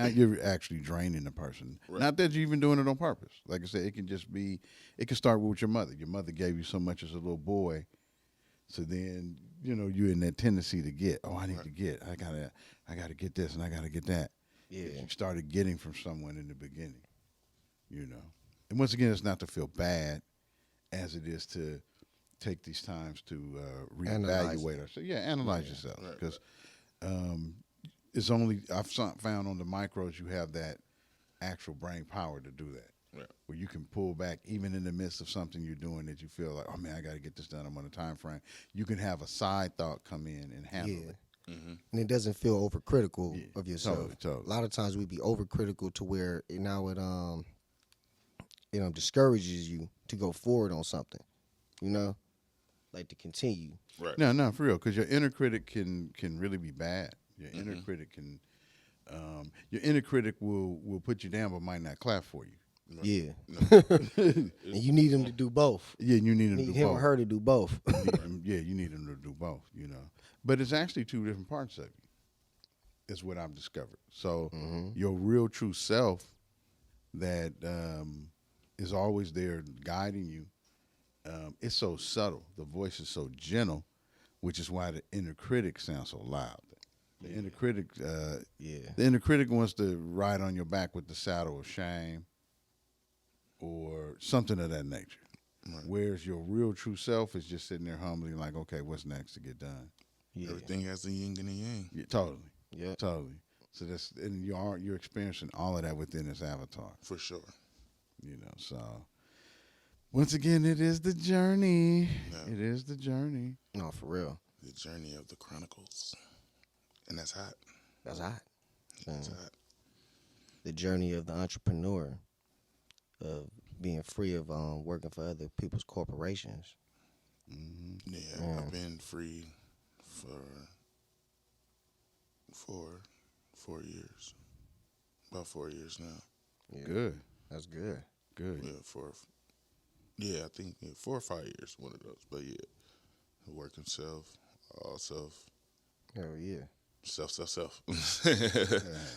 you're actually draining the person. Right. Not that you're even doing it on purpose. Like I said, it can start with your mother. Your mother gave you so much as a little boy. So then, you're in that tendency to get, I need to get, I gotta get this and I gotta get that. Yeah. You started getting from someone in the beginning, And once again, it's not to feel bad as it is to take these times to reevaluate ourselves. Yeah, analyze yourself. Right, Because it's only, I've found on the micros, you have that actual brain power to do that. Right. Where you can pull back even in the midst of something you're doing that you feel like, oh man, I got to get this done. I'm on a time frame. You can have a side thought come in and handle it. Mm-hmm. And it doesn't feel overcritical of yourself. Totally. A lot of times we be overcritical to where it discourages you to go forward on something. Like to continue. Right. No, for real, because your inner critic can really be bad. Your inner critic can, your inner critic will put you down but might not clap for you. Yeah. No. And you need them to do both. Yeah, you need them You to need do him both. or her to do both. You need them to do both. But it's actually two different parts of you. Is what I've discovered. So your real true self that is always there guiding you. It's so subtle. The voice is so gentle, which is why the inner critic sounds so loud. The inner critic, the inner critic wants to ride on your back with the saddle of shame or something of that nature. Right. Whereas your real true self is just sitting there humbly like, okay, what's next to get done? Yeah. Everything has a yin and a yang. Yeah, totally. Yeah. Totally. So you're experiencing all of that within this avatar. For sure. So once again, it is the journey. Yeah. It is the journey. No, for real. The journey of the chronicles. And that's hot. That's hot. That's hot. The journey of the entrepreneur, of being free of working for other people's corporations. Yeah, I've been free for 4 years. About 4 years now. Yeah. Good. That's good. Good. I think 4 or 5 years, one of those. But yeah, working all self. Hell yeah. Self. Self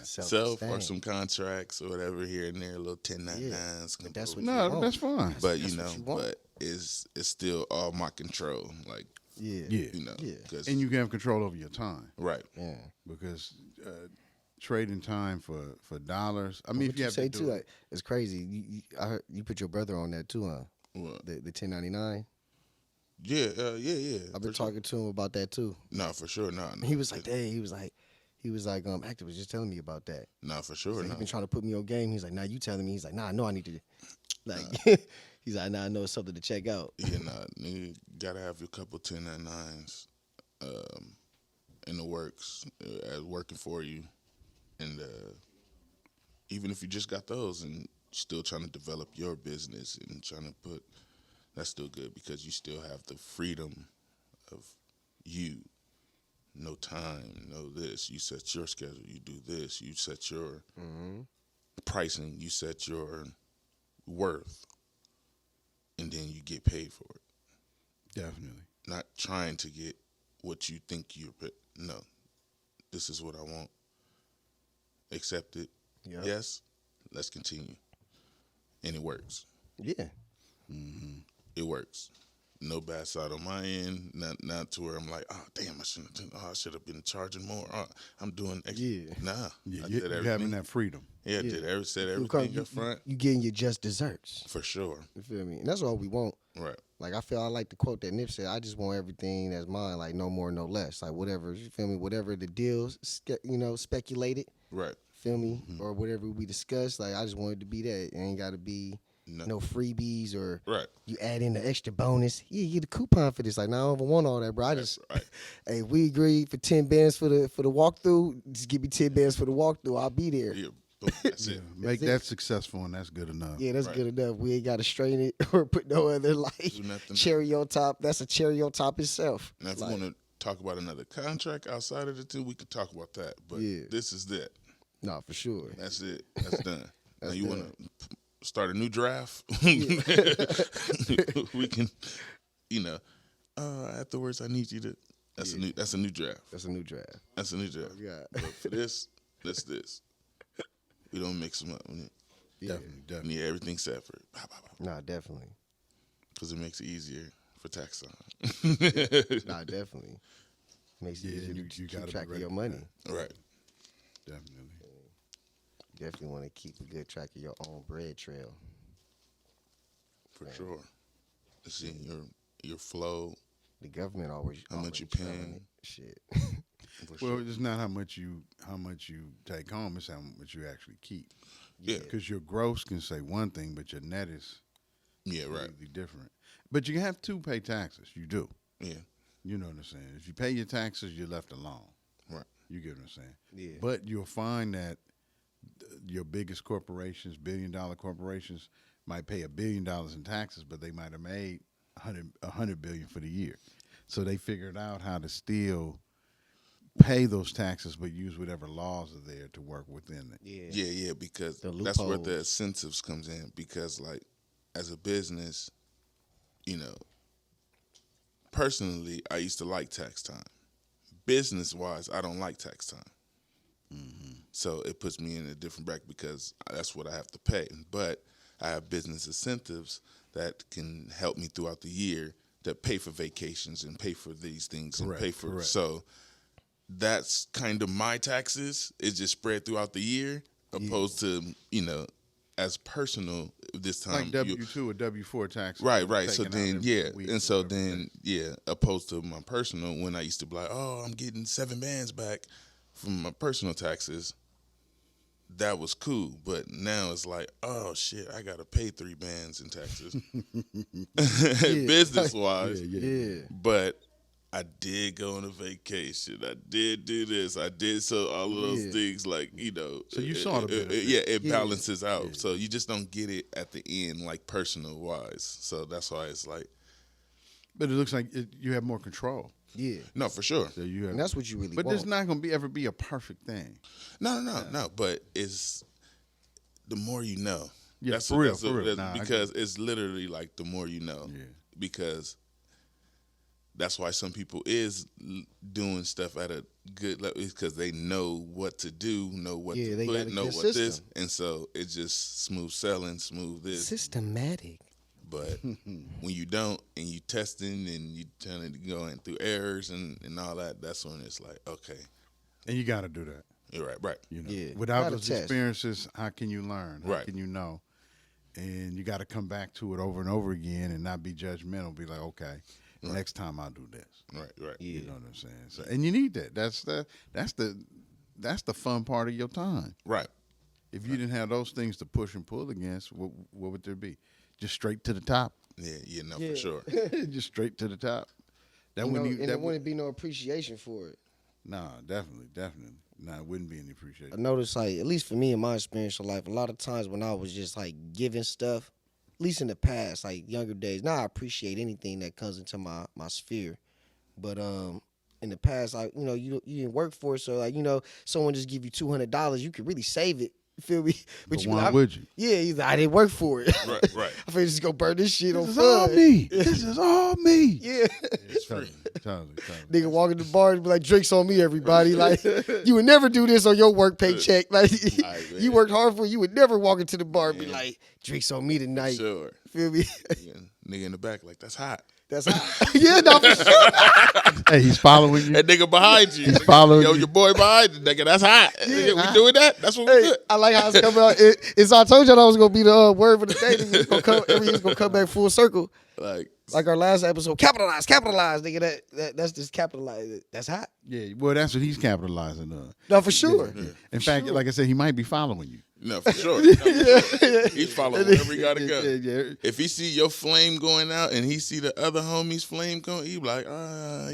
Self-sustain. or some contracts or whatever here and there, a little 1099s. But that's what you you No, want. that's fine. But That's what you want. but it's still all my control. Like Yeah. Yeah. Yeah. 'cause- And you can have control over your time right. Yeah. because trading time for dollars. I mean, What if you have say to too, do like, it's crazy. I heard you put your brother on that too, huh? What? The 1099. Yeah. I've been talking to him about that too. No, for sure. No. He was like, "Dang," he was like, Actor was just telling me about that. No, for sure. He's No. been trying to put me on game. He's like, "Nah, you telling me?" He's like, "Nah, I know I need to." Like, he's like, "Nah, I know it's something to check out." Yeah, you gotta have your couple 1099s in the works as working for you, and even if you just got those and still trying to develop your business and trying to put, that's still good because you still have the freedom of you. No time, no this. You set your schedule. You do this. You set your pricing. You set your worth, and then you get paid for it. definitely. Not trying to get what you think you're. No, this is what I want. Accept it. Yep. Yes, let's continue. And it works. Yeah. It works. No bad side on my end. Not to where I'm like, oh damn, I should have been charging more. I'm doing extra. Yeah. Nah, Yeah, I you did having everything. that freedom. Yeah, I Yeah. did said You come, everything up front you getting your just desserts. for sure. You feel me? And that's all we want. Right, Like I like the quote that Nip said. I just want everything that's mine, like no more, no less. Like whatever, you feel me? Whatever the deals, speculated. right. Feel me? Or whatever we discussed. Like I just want it to be that. It ain't got to be no freebies or Right. you add in the extra bonus. Yeah, you get a coupon for this. Like, nah, I don't even want all that, bro. I That's just, right. hey, we agreed for 10 bands for the walkthrough. Just give me 10 bands for the walkthrough. I'll be there. Yeah, boom, that's it. Make That's that successful, and that's good enough. Yeah, that's Right. good enough. We ain't got to strain it or put no other like Do nothing. cherry on top. That's a cherry on top itself. Now, if Like, you want to talk about another contract outside of the two, we could talk about that. But Yeah. this is that. nah, for sure. That's it. That's done. Now you done. want to start a new draft? We can, afterwards I need you to. That's a new. That's a new draft. That's a new draft. That's a new draft. Yeah. But for this, that's this. We don't mix them up. Yeah. Definitely, We definitely. need everything separate. Nah, definitely. Because it makes it easier for tax time. Nah, definitely. Makes it Yeah, easier you to keep gotta be track of ready your for money. Right. Definitely. Definitely want to keep a good track of your own bread trail. For sure. See your flow. The government always How much already you trailing paying? it. Shit. For Well, sure. it's not how much you take home; it's how much you actually keep. Yeah. Because your gross can say one thing, but your net is Yeah. Right. completely different. But you have to pay taxes. You do. Yeah. You know what I'm saying? If you pay your taxes, you're left alone. Right. You get what I'm saying? Yeah. But you'll find that your biggest corporations, billion-dollar corporations, might pay $1 billion in taxes, but they might have made $100 billion for the year. So they figured out how to still pay those taxes, but use whatever laws are there to work within it. Yeah. Yeah, because The that's where the loopholes. incentives comes in. Because like, as a business, personally, I used to like tax time. Business wise, I don't like tax time. So it puts me in a different bracket because that's what I have to pay. But I have business incentives that can help me throughout the year that pay for vacations and pay for these things and pay for. Correct. So that's kind of my taxes. It's just spread throughout the year, opposed to as personal this time. Like W-2 or W-4 taxes. Right. So taken out then, every week and or so whatever. then, opposed to my personal, when I used to be like, oh, I'm getting 7 bands back from my personal taxes, that was cool. But now it's like, oh shit, I gotta pay 3 bands in taxes, business wise. Yeah. But I did go on a vacation. I did do this. I did so all of those Yeah. things, like So you saw the benefit. it balances out. So you just don't get it at the end, like personal wise. So that's why it's like, But it looks like you have more control. Yeah. no, for sure. So you have, And that's what you really but want. there's not going to ever be a perfect thing. No. But it's the more you know. Yeah, That's for real, that's for real. that's Nah, I because it's literally like the more you know. Yeah. Because that's why some people is doing stuff at a good level, because they know what to do, know what Yeah, to they got put, a know good what this, system. and so it's just smooth selling, smooth this. Systematic. But when you don't, and you testing, and you trying to going through errors and all that, that's when it's like, okay, And you got to do that. you're right. You know, Yeah, without gotta those test. experiences, how can you learn? How Right. can you know? And you got to come back to it over and over again and not be judgmental. Be like, okay, next time I'll do this. Right. You know what I'm saying? So, and you need that. That's the fun part of your time. Right. If you didn't have those things to push and pull against, what would there be? Just straight to the top. Yeah, Yeah. for sure. Just straight to the top. That And wouldn't. there wouldn't be no appreciation for it. Nah, definitely. Nah, it wouldn't be any appreciation. I noticed, like, at least for me in my experience of life, a lot of times when I was just like giving stuff, at least in the past, like younger days. Now I appreciate anything that comes into my sphere, but in the past, like you didn't work for it, so like someone just give you $200, you could really save it. You feel me? But you be why like, would you? Yeah, he's like, I didn't work for it. Right. I feel just go burn this shit on This is all fun. me. This is all me. Yeah. It's free. Totally. Nigga walk in the bar and be like, drinks on me, everybody. Like, you would never do this on your work paycheck. Like, you worked hard for it. You would never walk into the bar and be like, drinks on me tonight. Sure. Feel me? Nigga in the back, like, that's hot. That's hot. Yeah, no, for sure. Hey, he's following you. That nigga behind you. He's following Yo, you. your boy behind you, nigga. That's hot. Nigga, we doing that? That's what we Hey, do. I like how it's coming out. It's I told y'all that was gonna be the word for the day. Nigga. It's gonna come. Everything's gonna come back full circle. Like Our last episode, capitalize, nigga. That's just capitalize. That's hot. Yeah, well, that's what he's capitalizing on. No, for sure. In fact, like I said, he might be following you. no, for sure. He's following wherever he gotta go. Yeah. If he see your flame going out and he see the other homie's flame going, he be like, yeah,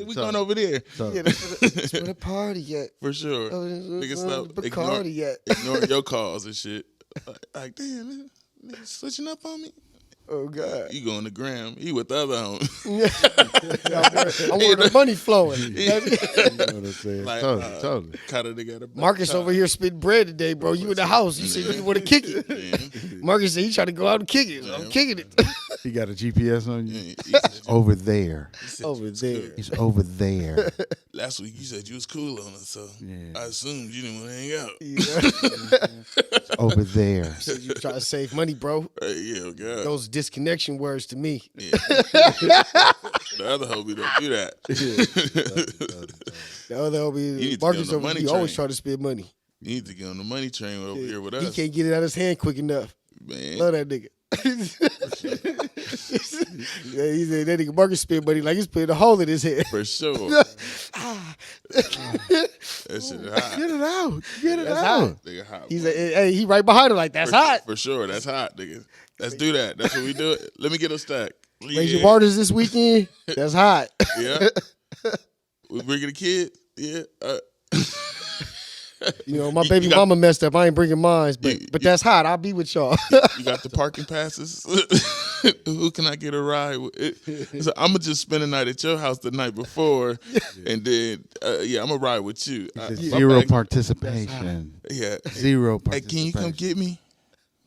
we going over there. So, Yeah, that's where the party at. For sure. Nigga stop Bacardi at. ignoring your calls and shit. Like, damn, nigga switching up on me. Oh God. You going to Graham. He with the other homie. I'm where the money flowing. you know what I'm saying? Like, Totally. Kind of together. Marcus over here spitting bread today, bro. You in the house. You said you want to kick it. Yeah. Marcus said he trying to go out and kick it. So I'm kicking it. He got a GPS on you? Yeah, Over there. Over there. He's over there. Last week you said you was cool on us, so Yeah. I assumed you didn't want to hang out. It's over there. You try to save money, bro. Yeah, God. Those disconnection words to me. Yeah. The other homie don't do that. The other You homie, need to get Marcus on the over money here, always train. trying to spend money. You need to get on the money train over here with He us, can't get it out of his hand quick enough. man. Love that nigga. Yeah, he said that nigga Marcus spend money like he's putting a hole in his head. For sure. That shit is hot. Get it out. Get it That's out. hot. Nigga hot. He's like, hey, he right behind him like that's hot. For sure. That's hot, nigga. Let's do that. That's what we do. Let me get a stack. Raise your waters this weekend. That's hot. Yeah. We bringing the kid. Yeah. You know, my You baby got- mama messed up. I ain't bringing mines, but You- that's hot. I'll be with y'all. You got the parking passes. Who can I get a ride with? So I'm gonna just spend the night at your house the night before, and then I'm gonna ride with you. My Zero bag- participation. Yeah. Zero Hey, participation. can you come get me?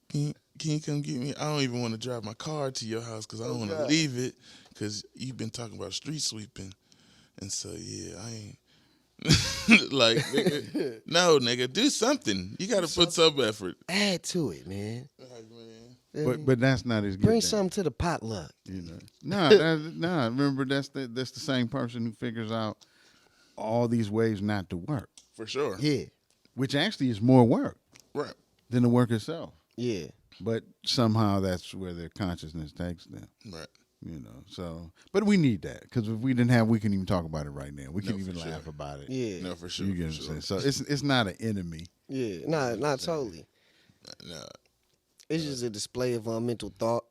Can you come get me? I don't even want to drive my car to your house because I don't want to God. leave it because you've been talking about street sweeping, and so yeah, I ain't. Like, nigga, no, nigga, do something. You got to put some effort. Add to it, man. But that's not as good. Bring then, something to the potluck. You know. Nah. Remember, that's the same person who figures out all these ways not to work, For sure. Yeah, which actually is more work Right. than the work itself. yeah. But somehow that's where their consciousness takes them. Right. You know. So, but we need that because if we didn't have, we couldn't even talk about it right now. We can't No, even for laugh sure. about it. Yeah, No, for sure. You get for what I'm sure. saying? So it's not an enemy. yeah. Not totally. Nah. It's just a display of mental thought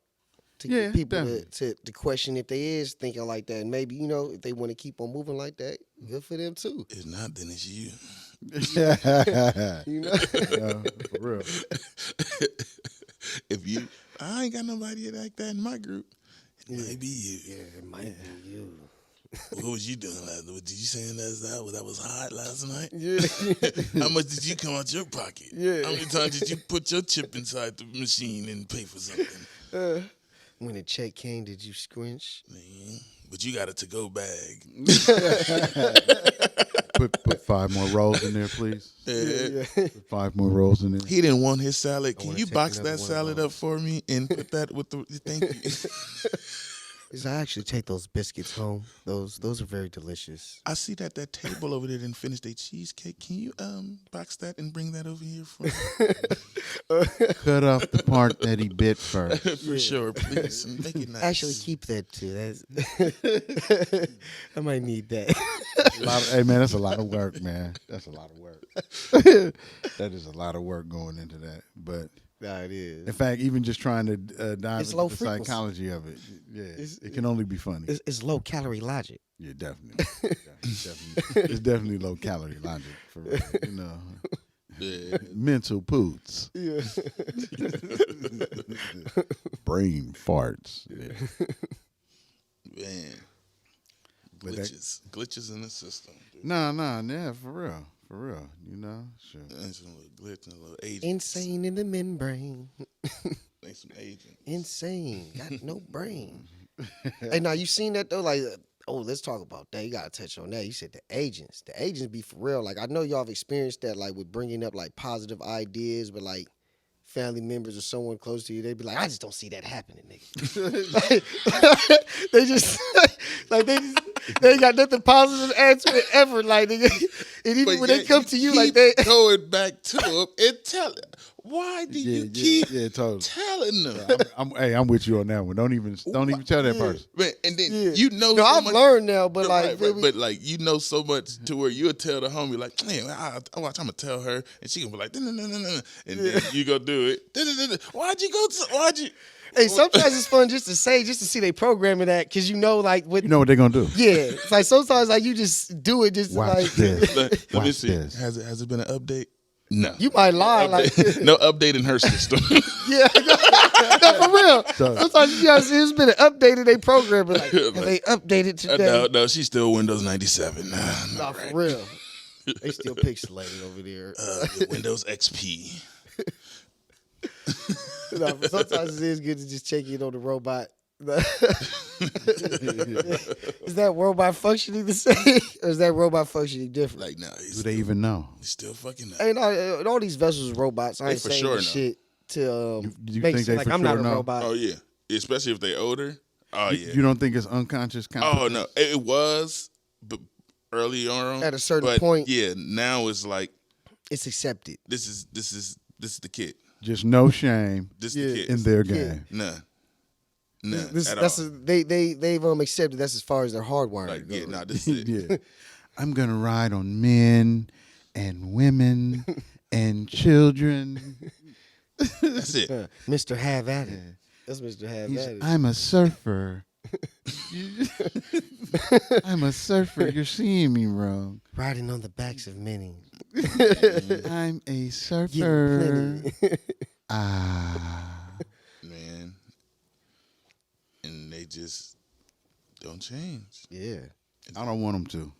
to Yeah, get people definitely. to question if they is thinking like that. And maybe, you know, if they want to keep on moving like that, good for them too. If not, then it's you. You know? For real. If you, I ain't got nobody like that in my group. It might be you. Yeah, it might be you. What was you doing last night? Did you saying that was hot last night? Yeah. How much did you come out your pocket? Yeah. How many times did you put your chip inside the machine and pay for something? When the check came, did you squinch? Man, but you got a to-go bag. Put 5 more rolls in there, please. Yeah. Put 5 more rolls in there. He didn't want his salad. Can wanna you take box another that one of salad those. up for me and put that with the thank you? I actually take those biscuits home. Those are very delicious. I see that table over there didn't finish their cheesecake. Can you box that and bring that over here for me? Cut off the part that he bit first. For sure, please. And make it nice. Actually, keep that too. That's I might need that. Hey man, that's a lot of work, man. That's a lot of work. That is a lot of work going into that. But Nah, it is. in fact, even just trying to dive It's into low the frequency. psychology of it, it can only be funny. It's low calorie logic. Yeah, definitely. It's definitely low calorie logic for real, you know. Yeah. Mental poots, Yeah. brain farts. Yeah. Man. But that- Glitches in the system. Dude. Yeah, for real, you know, sure. Ain't some little glitch and a little agent. Insane in the membrane. Ain't some agent. Insane. Got no brain. Hey, now you seen that though? Like, let's talk about that. You gotta touch on that. You said the agents. The agents be for real. Like, I know y'all have experienced that, like with bringing up like positive ideas, but like family members or someone close to you, they'd be like, I just don't see that happening, nigga. they just they ain't got nothing positive to answer it ever. Like, nigga. And even But when yet they come to you, like keep they going back to them and tell. Why do you keep totally. telling them? I'm with you on that one. Don't even tell that person. Man, and then Yeah. you know, No, so I've much, learned now, but right, like, but like you know so much to where you'll tell the homie like, man, I watch. I'm gonna tell her, and she gonna be like, no, and then you go do it. Why'd you go? Why'd you? hey, sometimes it's fun just to see they programming that because you know, like, what You know what they're gonna do. yeah, it's like sometimes like you just do it just to, Watch like this. Let me Watch see. this. Has it been an update? No. you might lie, like No update in her system. yeah, no, for real. So- Sometimes you guys see it's been an update in their program, but like, have they updated today? no, she's still Windows 97. Nah, for real. They still pixelated over there. Windows XP. No, but sometimes it is good to just check in on the robot. Is that robot functioning the same, or is that robot functioning different? Like, nah, Do they even know? he's still fucking up. Ain't all these vessels robots. I They ain't for saying sure this know. shit to You make think sense. they Like for I'm not sure a know? robot. Oh, yeah. Especially if they older. Oh, yeah. You don't think it's unconscious? Oh, no. It was but early on. At a certain but point. Yeah, now it's like, It's accepted. this is the kid. Just no shame This Yeah. the kid. in their Yeah. game. None. This, At that's all. they've accepted. That's as far as their hardwiring. Like, yeah, goes. nah, this is it. Yeah. I'm gonna ride on men and women and children. That's it. Mr. Have at it. That's Mr. Have He's, at it. I'm a surfer. I'm a surfer. You're seeing me wrong. Riding on the backs of many. I'm a Getting surfer. plenty. Man. And they just don't change. Yeah. I don't want them to.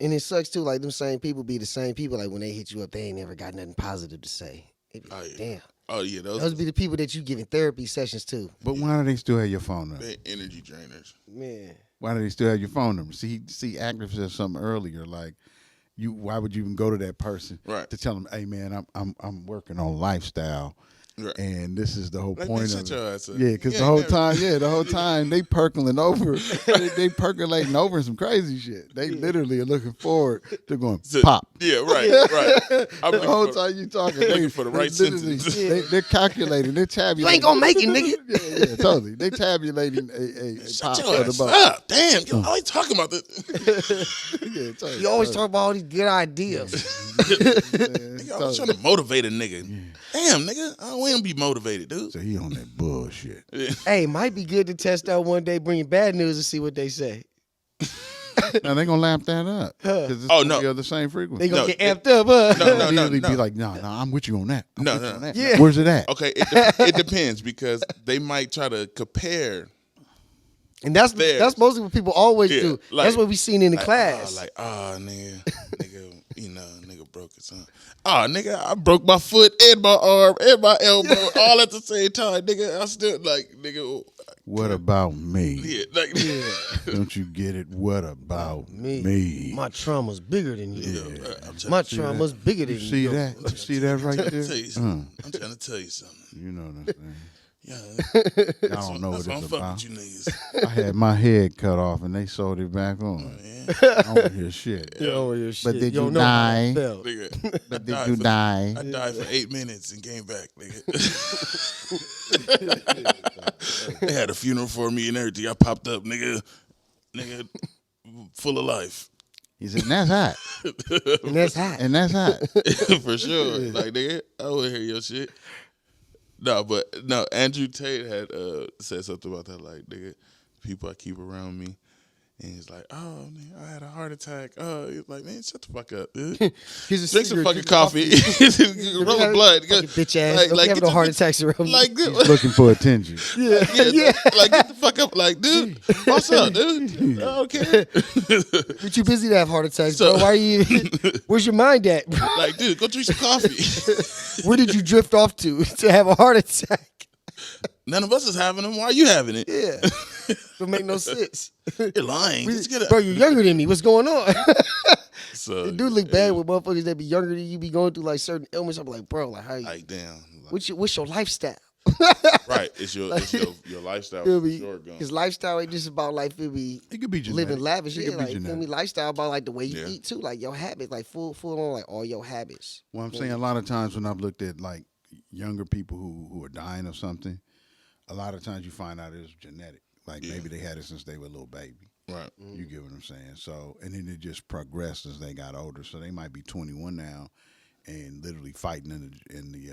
And it sucks too, like them same people be the same people. Like when they hit you up, they ain't never got nothing positive to say. They be Oh, like, yeah. damn. Oh, yeah. Those be the people that you giving therapy sessions to. But why do they still have your phone number? they energy drainers. Man. Why do they still have your phone number? See, Active said something earlier. Like, why would you even go to that person Right. to tell them, "Hey, man, I'm working on lifestyle." Right. And this is the whole Like, point man, of shut it. your ass up. Yeah, because You the ain't whole time they percolating over, they percolating over some crazy shit. They literally are looking forward to going pop. Yeah, right. I'm The looking whole for- time you talking, looking for the right literally- sentence. They're calculating, they're tabulating. You ain't gonna make it, nigga. Yeah, totally. They tabulating a Shut pop your for the ass buck. up. Damn, you always talking about this. Yeah, totally. You always talk about all these good ideas. Nigga, I was trying to motivate a nigga. Damn, nigga, I don't want to be motivated, dude. So he on that bullshit. Hey, might be good to test out one day, bring you bad news and see what they say. Now they gonna lap that up because it's Oh, gonna no. be of the same frequency. They gonna No, get amped up, huh? No. Immediately be like, no, I'm with you on that. I'm No, with you no. on that. Yeah. Where's it at? Okay, it depends because they might try to compare. And that's Theirs. mostly what people always Yeah, do. like- that's what we seen in the Like, class. nigga, nigga broke his arm. Nigga, I broke my foot and my arm and my elbow all at the same time. Nigga, I still nigga. What about me? Yeah, Don't you get it? What about me? My trauma's bigger than you. I'm trying My to trauma's bigger than You you. see that? You see that right there? tell you something. I'm trying to tell you something. You know what I'm saying? Yeah, I don't know what that's why I'm it's fucking about. with you niggas. I had my head cut off and they sewed it back on. Yeah. I don't hear shit. You know your shit. But did don't you know how die? it felt. Nigga, But did you die? I died for 8 minutes and came back, nigga. They had a funeral for me and everything. I popped up, nigga, full of life. He said, that's hot. And that's hot. And that's hot. For sure. Like, nigga, I want to hear your shit. No, Andrew Tate had said something about that, like, nigga, people I keep around me. And he's like, oh, man, I had a heart attack. Oh, he's like, man, shut the fuck up, dude. Here's a Drink some cigarette, fucking drink coffee. Roll a blunt. Fucking bitch ass. Like, Don't like, have get no the heart bitch- attacks around me. Like, He's looking for attention. yeah. like, get the fuck up. Like, dude, what's up, dude? I don't care. You're too busy to have heart attacks, So- bro. Why are you? Where's your mind at? Like, dude, go drink some coffee. Where did you drift off to have a heart attack? None of us is having them. Why are you having it? Yeah. Don't make no sense. You're lying. Just get Bro, you're younger than me. What's going on? So, It do look bad with motherfuckers that be younger than you, be going through like certain ailments. I'm like, bro, like how you? Like, damn. what's your lifestyle? Right. It's Like, your lifestyle feel for me? sure going. His lifestyle ain't just about like feel me It could be living genetic. lavish. It Yeah, could be like feel me genetic. lifestyle about like the way you Yeah. eat too, like your habits, like full on like all your habits. Well, I'm Feel saying me? a lot of times when I've looked at like younger people who are dying of something, a lot of times you find out it's genetic. Like Yeah. maybe they had it since they were a little baby. Right. You get what I'm saying? So, and then it just progressed as they got older. So they might be 21 now and literally fighting in the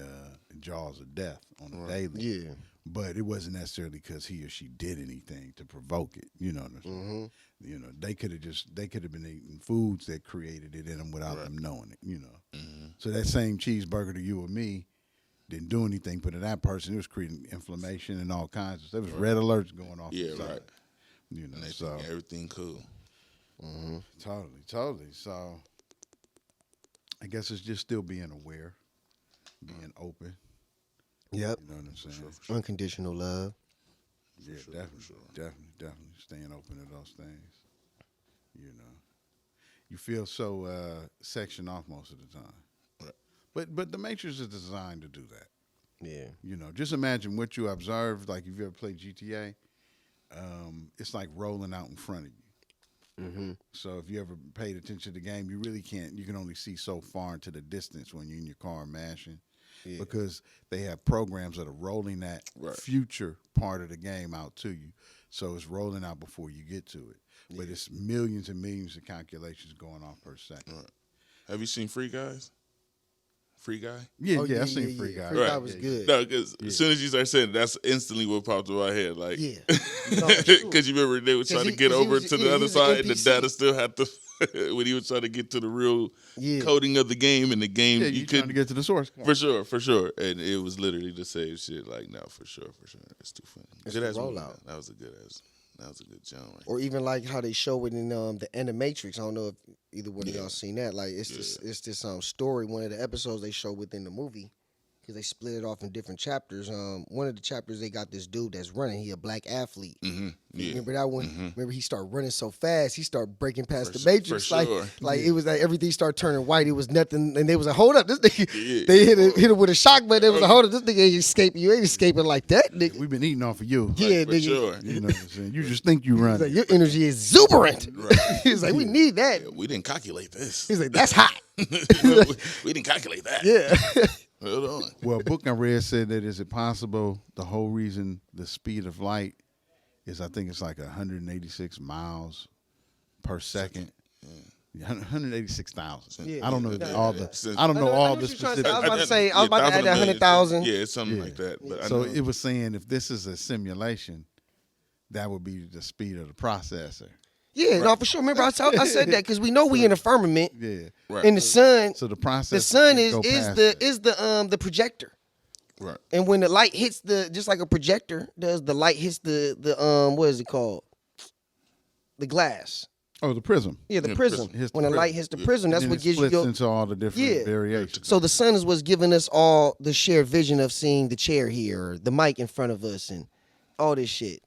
jaws of death on a Right. daily. Yeah. But it wasn't necessarily because he or she did anything to provoke it. You know what I'm saying? Mm-hmm. You know, they could have been eating foods that created it in them without Right. them knowing it. You know, Mm-hmm. so that same cheeseburger to you or me didn't do anything, but to that person, it was creating inflammation and all kinds of stuff. There was red alerts going off. Yeah. inside, Right. You know, And they so think everything cool. Mm-hmm. totally. So I guess it's just still being aware, being open. Yep. You know what I'm saying? Sure. Unconditional love. Yeah, sure, definitely, for sure. definitely staying open to those things. You know, you feel so sectioned off most of the time. Right. But the Matrix is designed to do that. Yeah. You know, just imagine what you observed. Like if you ever played GTA, it's like rolling out in front of you. Mm-hmm. So if you ever paid attention to the game, you really can't. You can only see so far into the distance when you're in your car mashing, Yeah. because they have programs that are rolling that Right. future part of the game out to you. So it's rolling out before you get to it. But it's millions and millions of calculations going off per second. Right. Have you seen Free Guys? Free Guy? Yeah, Oh, I seen Free Guy. Free Right. Guy was good. No, because as soon as you start saying it, that's instantly what popped in my head. Like, Yeah. No, it's true. because you remember they were trying to he- get 'cause he over was- to yeah, the he other was an side, and the NPC. data still had to, when he was trying to get to the real Yeah. coding of the game, and the game, Yeah, you you trying to couldn't, get to the source code. for sure. And it was literally the same shit. Like, no, for sure. It's too funny. It's Good the ass movie, rollout. man. That was a good jump. Right? Or even like how they show it in the Animatrix. I don't know if either one of Yeah. y'all seen that. Like it's this story. One of the episodes they show within the movie, because they split it off in different chapters. One of the chapters they got this dude that's running. He a black athlete. Mm-hmm. Yeah. Remember that one? Mhm. Remember he started running so fast, he started breaking past For the Matrix. for sure. Like it was like everything started turning white. It was nothing, and they was like, hold up, this nigga. Yeah. They hit him with a shock, but they was like, hold up, this nigga ain't escaping. You ain't escaping like that, nigga. We've been eating off of you. Yeah, For nigga. sure. You know what I'm saying? You just think you He's run. like, your energy is exuberant. Right. He's like, we need that. Yeah, we didn't calculate this. He's like, that's hot. we didn't calculate that. Yeah. Hold on. Well, a book I read said that is it possible the whole reason the speed of light is, I think it's like 186 miles per second. Yeah, 186,000. Yeah, I don't know yeah. all the. I don't know I all know the what you're trying to say. specifics. I was about to say, I was about to add that 100,000. Yeah, it's something Yeah. like that. But So I know. it was saying if this is a simulation, that would be the speed of the processor. Yeah, no, for sure. Remember, I said that because we know we in the firmament, Yeah. Right. and the sun. So the processor. The sun can is go is past the the projector. Right. And when the light hits just like a projector does, the light hits the what is it called? The glass. Oh, the prism. Yeah, the Yeah, prism. prism. Hits the When the prism. light hits the prism, that's And what it gives you splits your. into all the different Yeah. variations. So the sun is what's giving us all the shared vision of seeing the chair here, or the mic in front of us, and all this shit.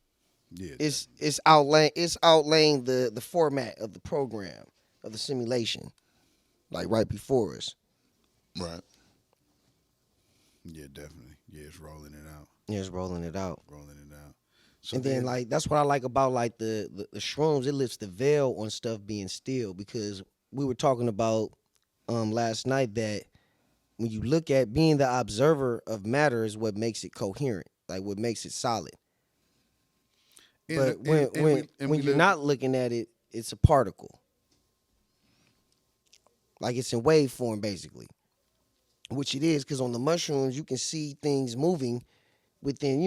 Yeah. It's outlaying the format of the program of the simulation, like right before us. Right. Yeah, definitely. Yeah, it's rolling it out. Yeah, it's rolling it out. So And then like that's what I like about like the shrooms. It lifts the veil on stuff being still, because we were talking about last night that when you look at being the observer of matter is what makes it coherent, like what makes it solid. But when you're not looking at it, it's a particle. Like it's in wave form basically. Which it is, because on the mushrooms you can see things moving within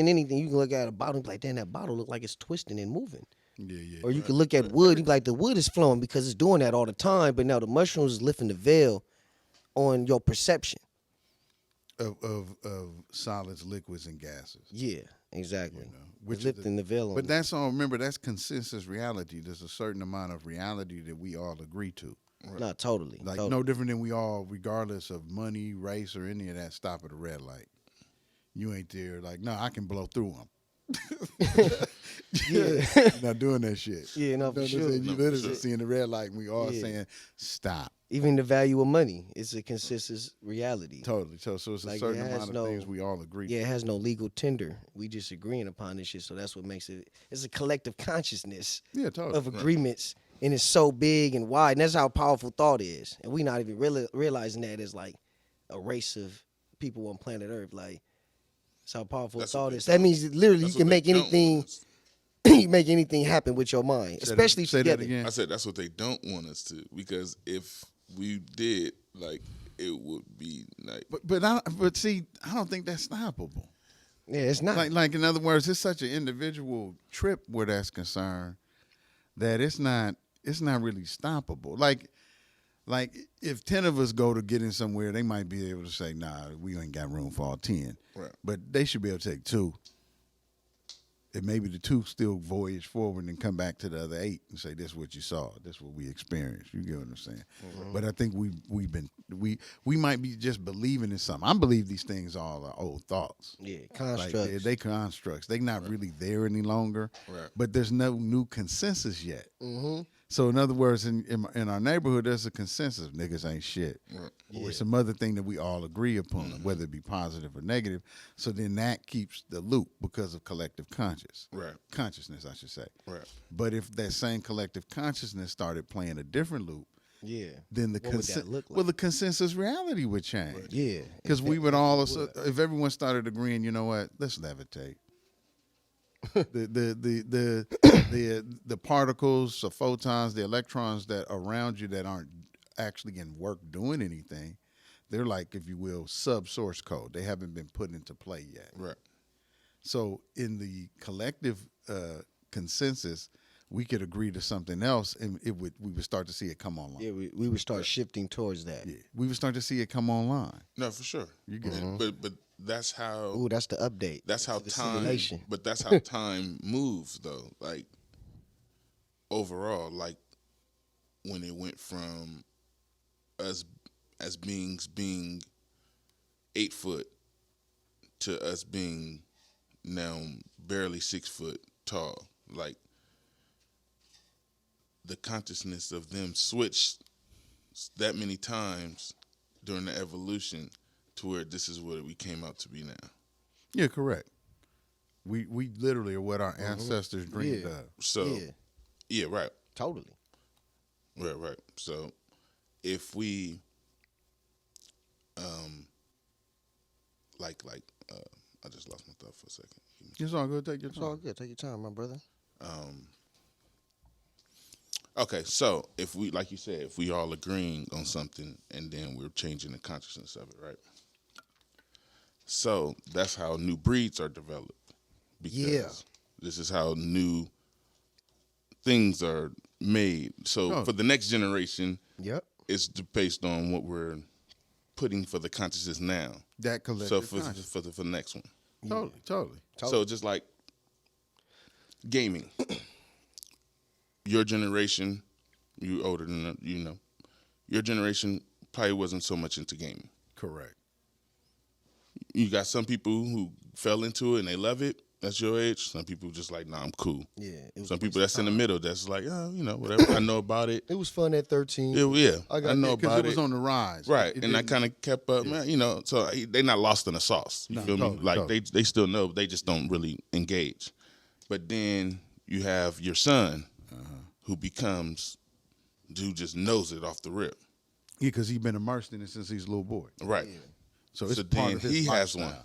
anything. You can look at a bottle and be like, damn, that bottle look like it's twisting and moving. Yeah. Or you can look at wood, you be like, the wood is flowing because it's doing that all the time, but now the mushrooms is lifting the veil on your perception. of solids, liquids, and gases. Yeah, exactly. Which is lifting the veil on But it. that's all. Remember, that's consensus reality. There's a certain amount of reality that we all agree to. Not totally. Like totally. no different than we all, regardless of money, race, or any of that, stop at a red light. You ain't there. Like, no, I can blow through them. Yeah. You're not doing that shit. Yeah, no, You know for what I'm sure. saying? You No, for literally sure. seeing the red light, and we all Yeah. saying stop. Even the value of money is a consensus reality. Totally. So it's a Like, certain it has amount of no- things we all agree. Yeah, it has no legal tender. We just agreeing upon this shit, so that's what makes it. It's a collective consciousness Yeah, totally. of agreements, and it's so big and wide, and that's how powerful thought is. And we not even realizing that as like a race of people on planet Earth. Like, that's how powerful That's what thought they is. That don't- means that literally That's you can what they make don't want anything. us- You make anything happen with your mind, especially say together. that again. I said that's what they don't want us to, because if we did, like, it would be like, But see, I don't think that's stoppable. Yeah, it's not. Like in other words, it's such an individual trip where that's concerned that it's not really stoppable. Like if 10 of us go to get in somewhere, they might be able to say, nah, we ain't got room for all 10. Right. But they should be able to take 2. And maybe the 2 still voyage forward and come back to the other 8 and say, this is what you saw. This is what we experienced. You get what I'm saying? Mm-hmm. But I think we might be just believing in something. I believe these things all are old thoughts. Yeah, Like constructs. they constructs. They're not really there any longer. Right. But there's no new consensus yet. Mm-hmm. So in other words, in our neighborhood, there's a consensus. Niggas ain't shit. right. Or some other thing that we all agree upon, whether it be positive or negative. So then that keeps the loop because of collective consciousness, I should say. Right. But if that same collective consciousness started playing a different loop, Yeah. then the What would that look like? well, the consensus reality would change. Yeah. Because we would all, if everyone started agreeing, you know what, let's levitate. the particles, the photons, the electrons that are around you that aren't actually in work doing anything, they're like, if you will, sub-source code. They haven't been put into play yet. Right. So in the collective consensus, we could agree to something else, and we would start to see it come online. Yeah, we would start shifting towards that. Yeah, we would start to see it come online. No, for sure. You get it. But that's how. Ooh, that's the update. That's how to the time. simulation. But that's how time moves, though. Like overall, like when it went from us as beings being 8 foot to us being now barely 6 foot tall, like the consciousness of them switched that many times during the evolution to where this is what we came out to be now. Yeah, correct. We literally are what our ancestors dreamed Yeah. of. So Yeah. yeah, right. Totally. Right. So if we I just lost my thought for a second. It's all good. Take your It's all time. good. Take your time, my brother. Okay, so if we, like you said, if we all agreeing on something and then we're changing the consciousness of it, right? So that's how new breeds are developed. Because Yeah. this is how new things are made. So for the next generation, Yep. it's based on what we're putting for the consciousness now. That collective So for consciousness. the next one. Totally. So just like gaming, your generation, you older than your generation probably wasn't so much into gaming. Correct. You got some people who fell into it and they love it. That's your age. Some people just like, nah, I'm cool. Yeah. It was Some people that's in the middle that's like, oh, whatever. I know about it. It was fun at 13. I know Because about it was on the rise. Right, It and I didn't- kind of kept up, man. So they not lost in the sauce. You feel totally, me? Like totally. they still know, they just don't really engage. But then you have your son, who just knows it off the rip. Yeah, because he's been immersed in it since he's a little boy. Right. So it's So part then of his he has lifestyle. one,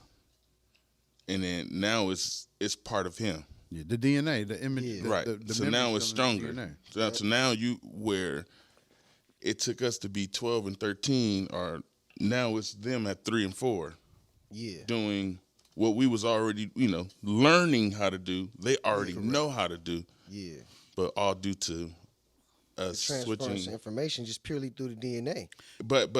and then now it's part of him. Yeah, the DNA, the image. Yeah. the- Right. the So memories now it's come in the stronger. DNA. So now where it took us to be 12 and 13, or now it's them at 3 and 4 Yeah. doing what we was already, learning how to do. They already know how to do, Yeah. but all due to us Transference switching. information just purely through the DNA. But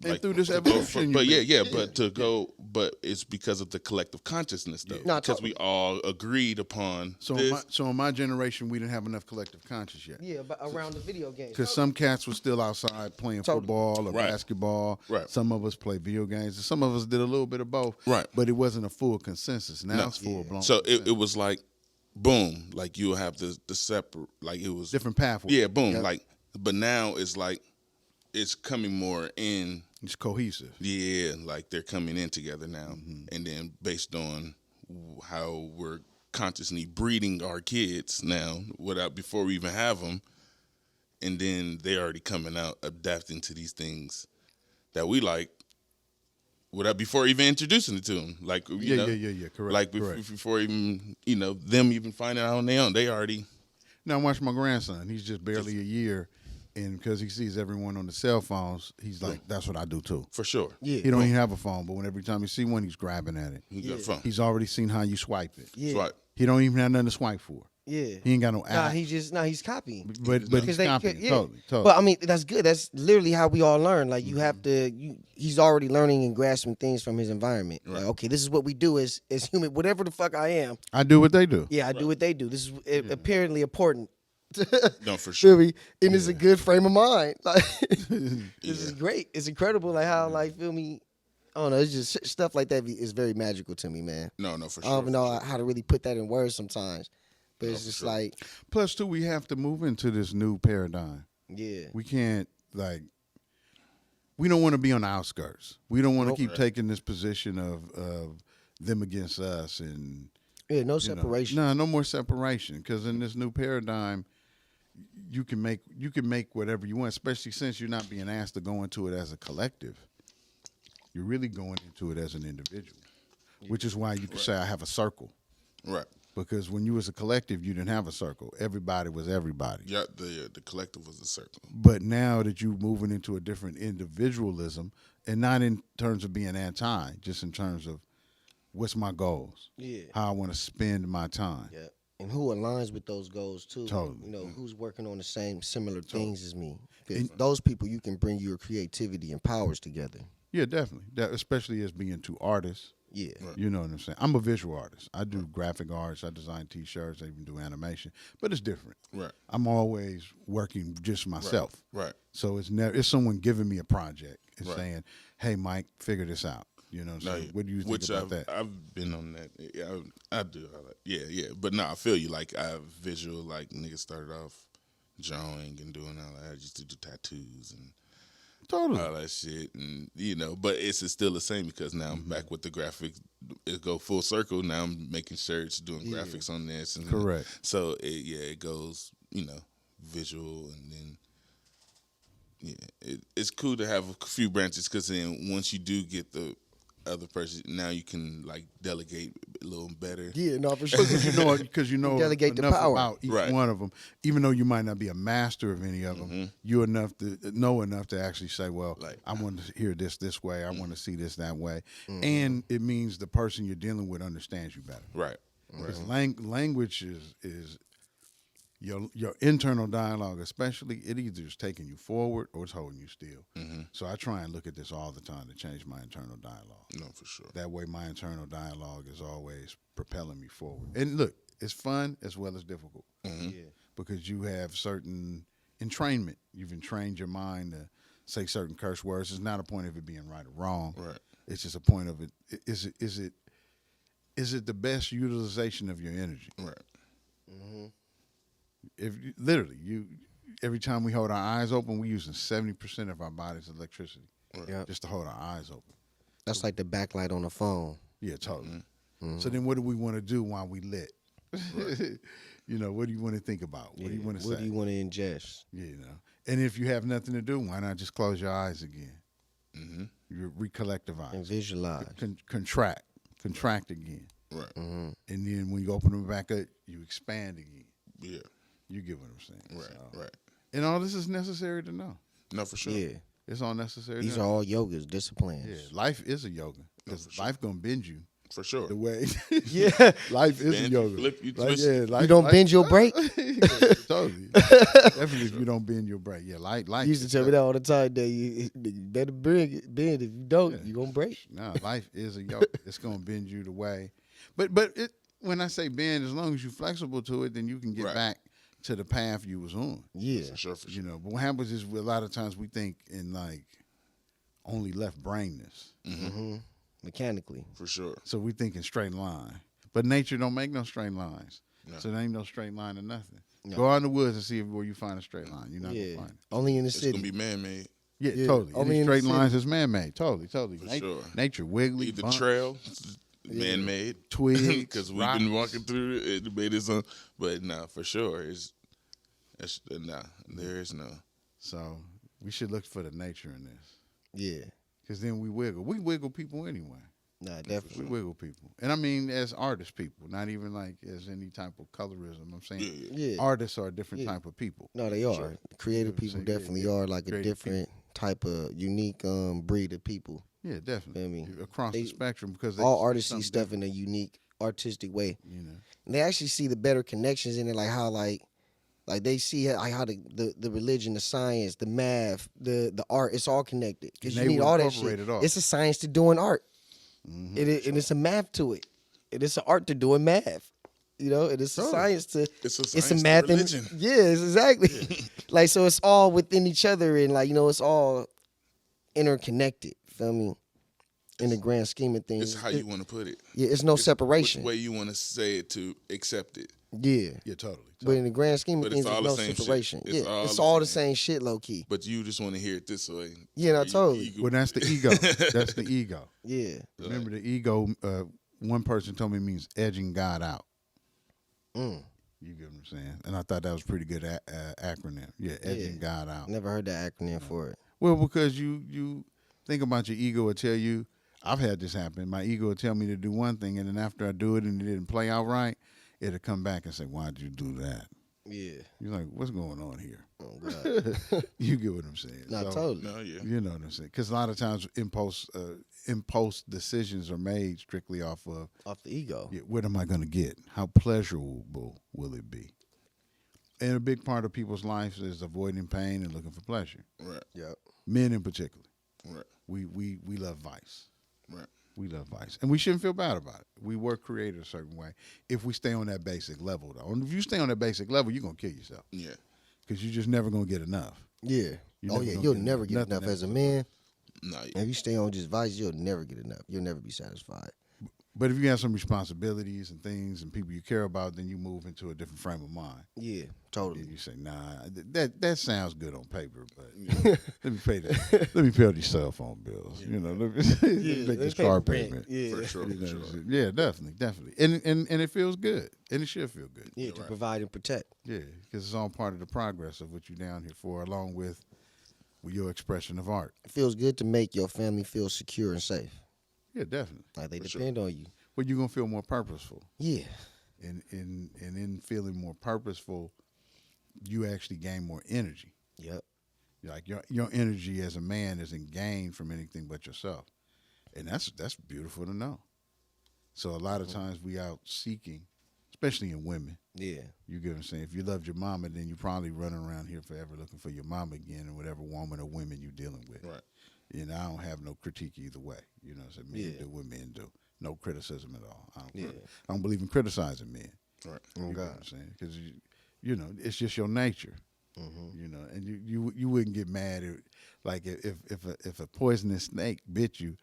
And through this to go evolution, but you yeah, but to go but it's because of the collective consciousness, though. No, Because totally. we all agreed upon So this. in my generation, we didn't have enough collective conscious yet. Yeah, but around the video games. Because some cats were still outside playing Totally. football or Right. basketball. Right. Some of us played video games. And some of us did a little bit of both. Right. But it wasn't a full consensus. Now it's full blown. So it was like, boom, like you have the separate, like it was different pathways. Yeah, boom, Yep. like, but now it's like it's coming more in. It's cohesive. Yeah, like they're coming in together now, and then based on how we're consciously breeding our kids now, without before we even have them, and then they're already coming out adapting to these things that we like, without before even introducing it to them. Like you know, Yeah. Correct. like correct. before even them even finding out on their own, they already. Now watch my grandson. He's just barely a year, and because he sees everyone on the cell phones, he's like, "That's what I do too." For sure. Yeah. He don't even have a phone, but every time he see one, he's grabbing at it. He got a phone. He's already seen how you swipe it. Yeah. Right. He don't even have nothing to swipe for. Yeah. He ain't got no app. He's copying. but he's copying. Totally. But I mean, that's good. That's literally how we all learn. Like you have to. He's already learning and grasping things from his environment. Like, okay, this is what we do as human. Whatever the fuck I am. I do what they do. Yeah, I do what they do. This is apparently important. No, for Feel sure. me? And it's a good frame of mind. Like this is great. It's incredible. Like how feel me. I don't know. It's just stuff like that is very magical to me, man. No, for I sure. don't even know how to really put that in words sometimes. But it's just sure. like, Plus, too, we have to move into this new paradigm. yeah. We can't we don't want to be on the outskirts. We don't want to Nope. keep taking this position of them against us and Yeah, no you know. separation. No more separation. Because in this new paradigm, you can make whatever you want, especially since you're not being asked to go into it as a collective. You're really going into it as an individual, which is why you can say I have a circle. Right. Because when you was a collective, you didn't have a circle. Everybody was everybody. Yeah, the collective was a circle. But now that you're moving into a different individualism, and not in terms of being anti, just in terms of what's my goals, Yeah. how I want to spend my time. Yeah. And who aligns with those goals too. Totally. You know, who's working on the similar things as me. Because those people, you can bring your creativity and powers together. Yeah, definitely. That, especially as being two artists. Yeah. You know what I'm saying? I'm a visual artist. I do graphic arts. I design T-shirts. I even do animation. But it's different. Right. I'm always working just myself. Right. So it's someone giving me a project and Right. saying, "Hey, Mike, figure this out." You know what I'm saying? What do you think about that? I've been on that. Yeah, I do. Yeah. But no, I feel you. Like I have visual. Like niggas started off drawing and doing all that. I used to do tattoos and Totally. all that shit, and but it's still the same because now I'm back with the graphics. It go full circle. Now I'm making shirts, doing graphics on this, and Correct. So it goes, visual, and then it's cool to have a few branches because then once you do get the other person, now you can like delegate a little better. Yeah, no, for sure. Because you know Delegate the enough power. about each Right. one of them, even though you might not be a master of any of them, you know enough to actually say, well, Like- I want to hear this way, I want to see this that way, and it means the person you're dealing with understands you better. Right. Because language is your internal dialogue, especially, it either is taking you forward or it's holding you still. So I try and look at this all the time to change my internal dialogue. No, for sure. That way my internal dialogue is always propelling me forward. And look, it's fun as well as difficult. Yeah. Because you have certain entrainment. You've entrained your mind to say certain curse words. It's not a point of it being right or wrong. Right. It's just a point of it. Is it the best utilization of your energy? Right. If every time we hold our eyes open, we're using 70% of our body's electricity Yeah. just to hold our eyes open. That's like the backlight on the phone. Yeah, totally. So then what do we want to do while we lit? What do you want to think about? What do you want to say? What do you want to ingest? And if you have nothing to do, why not just close your eyes again? You recollectivize. And visualize. Contract again. Right. And then when you open them back up, you expand again. Yeah. You get what I'm saying? Right. So- Right. And all this is necessary to know. No, for sure. Yeah. It's all necessary These to are know. all yogas, disciplines. Yeah, life is a yoga. Because for sure. life going to bend you. For sure. The way Yeah. life is a Bend, yoga. flip, you Like, twist. yeah, life, You don't bend your break. Totally. Definitely, if you don't bend your break. Yeah, life. You used to tell me that all the time. That you better bend. If you don't, Yeah. you gonna break. No, life is a yoga. It's gonna bend you the way. But it, when I say bend, as long as you're flexible to it, then you can get Right. back to the path you was on. Yeah. For sure. For You sure. know, but what happens is a lot of times we think in like only left brainness. Mm-hmm. Mechanically. For sure. So we think in straight line. But nature don't make no straight lines. No. So there ain't no straight line or nothing. No. Go out in the woods and see where you find a straight line. You're not Yeah. gonna find it. Only in the It's city. gonna be man-made. Yeah, Yeah, totally. only Any in the straight city. lines is man-made. Totally. For sure. Nature, wiggly, Either bump, trail, man-made, twigs, because we've been rocks. walking through it. It made its own. But nah, for sure, nah. There is no. So we should look for the nature in this. Yeah. Because then we wiggle. We wiggle people anyway. Nah, We definitely. wiggle people. And I mean as artist people, not even like as any type of colorism. I'm saying Yeah. Yeah. artists are a different Yeah. type of people. No, they are. Sure. Creative Yeah, people so, yeah, definitely yeah. are like a Creative different type of unique breed of people. Yeah, definitely. I mean, across the they- spectrum because they All see artists see something stuff in a unique artistic way. different, you know. And they actually see the better connections in it, like how like they see how the religion, the science, the math, the art, it's all connected. Because And you they need will all that incorporate shit. it all. It's a science to doing art. Mhm. And it's a math to it. And it's an art to doing math. You know, and it's a Totally. science to It's a it's science a to math and religion. yes, exactly. Like so it's all within each other and like, you know, it's all interconnected. Feel me? In the grand scheme of things. It's how you want to put it. Yeah, it's no It's separation. Which way you want to say it to accept it. Yeah. Yeah, totally. But in the grand scheme of But things, it's all there's the no same shit. separation. It's Yeah, all it's the all the same. same shit, low key. But you just want to hear it this way. Yeah, no, You- totally. Well, that's the ego. That's the ego. Yeah. Remember, the ego. One person told me it means edging God out. Mm. You get what I'm saying? And I thought that was a pretty good acronym. Yeah, edging Yeah. God out. Never heard that acronym for it. Well, because you think about your ego will tell you. I've had this happen. My ego will tell me to do one thing, and then after I do it and it didn't play out right, it'll come back and say, "Why'd you do that?" Yeah. You're like, "What's going on here?" Oh God. You get what I'm saying? No, So, totally. No, yeah. You know what I'm saying? Because a lot of times impulse decisions are made strictly off of Off the ego. what am I going to get? How pleasurable will it be? And a big part of people's lives is avoiding pain and looking for pleasure. Right. Yep. Men in particular, Right. we love vice. Right. We love vice, and we shouldn't feel bad about it. We were created a certain way. If we stay on that basic level, though, and if you stay on that basic level, you're gonna kill yourself Yeah. because you're just never gonna get enough. Yeah. You're Oh never yeah. gonna You'll get never get nothing enough else as a but man. No. And if you stay on just vice, you'll never get enough. You'll never be satisfied. But if you have some responsibilities and things and people you care about, then you move into a different frame of mind. Yeah. And Totally. you say, "Nah, that sounds good on paper, but let me pay that. Let me pay all these cell phone bills. You know, let me make this car payment. Yeah. For sure. You For know, sure. yeah, definitely, and it feels good, and it should feel good. Yeah. To right. provide and protect. Yeah, because it's all part of the progress of what you're down here for, along with your expression of art. It feels good to make your family feel secure and safe. Yeah, definitely. Like they For sure. depend on you. But you're gonna feel more purposeful, Yeah. and in feeling more purposeful, you actually gain more energy. Yep. Like your energy as a man isn't gained from anything but yourself, and that's beautiful to know. So a lot of times we out seeking, especially in women. Yeah. You get what I'm saying? If you loved your mama, then you probably running around here forever looking for your mama again, and whatever woman or women you dealing with. Right. You know, I don't have no critique either way. You know, so men Yeah. do what men do. No criticism at all. Yeah. I don't believe in criticizing men. Right. Oh You know what God. I'm saying? Because you know, it's just your nature. Mm-hmm. You know, and you wouldn't get mad at, like if a poisonous snake bit you,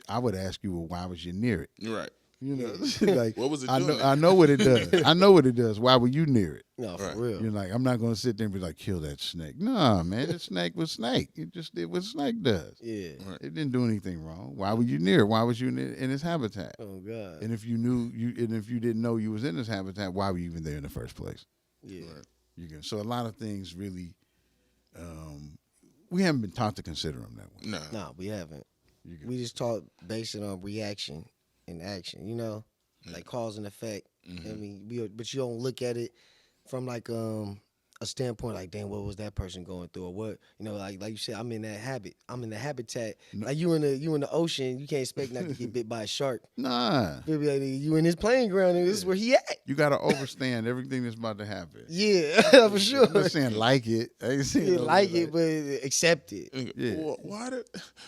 I would ask you, well, why was you near it? You're right. You know, like What was it I doing? know I know what it does. I know what it does. Why were you near it? No, for Right. real. You're like, I'm not gonna sit there and be like, kill that snake. Nah, man, the snake was snake. It just did what a snake does. Yeah. Right. It didn't do anything wrong. Why were you near it? Why was you in its habitat? Oh God. And if you knew and if you didn't know you was in this habitat, why were you even there in the first place? Yeah. So a lot of things really, we haven't been taught to consider them that way. No. No, we haven't. You get- We just taught based on reaction and action. You know, like cause and effect. Mm-hmm. I mean, but you don't look at it from like a a standpoint like, damn, what was that person going through, or what, like you said, I'm in that habit. I'm in the habitat. Like you in the ocean, you can't expect not to get bit by a shark. Nah. Maybe like, you in his playing ground, and this is where he at. You got to overstand everything that's about to happen. Yeah, for sure. I'm not saying like it. I ain't saying Like it, but accept it. Yeah.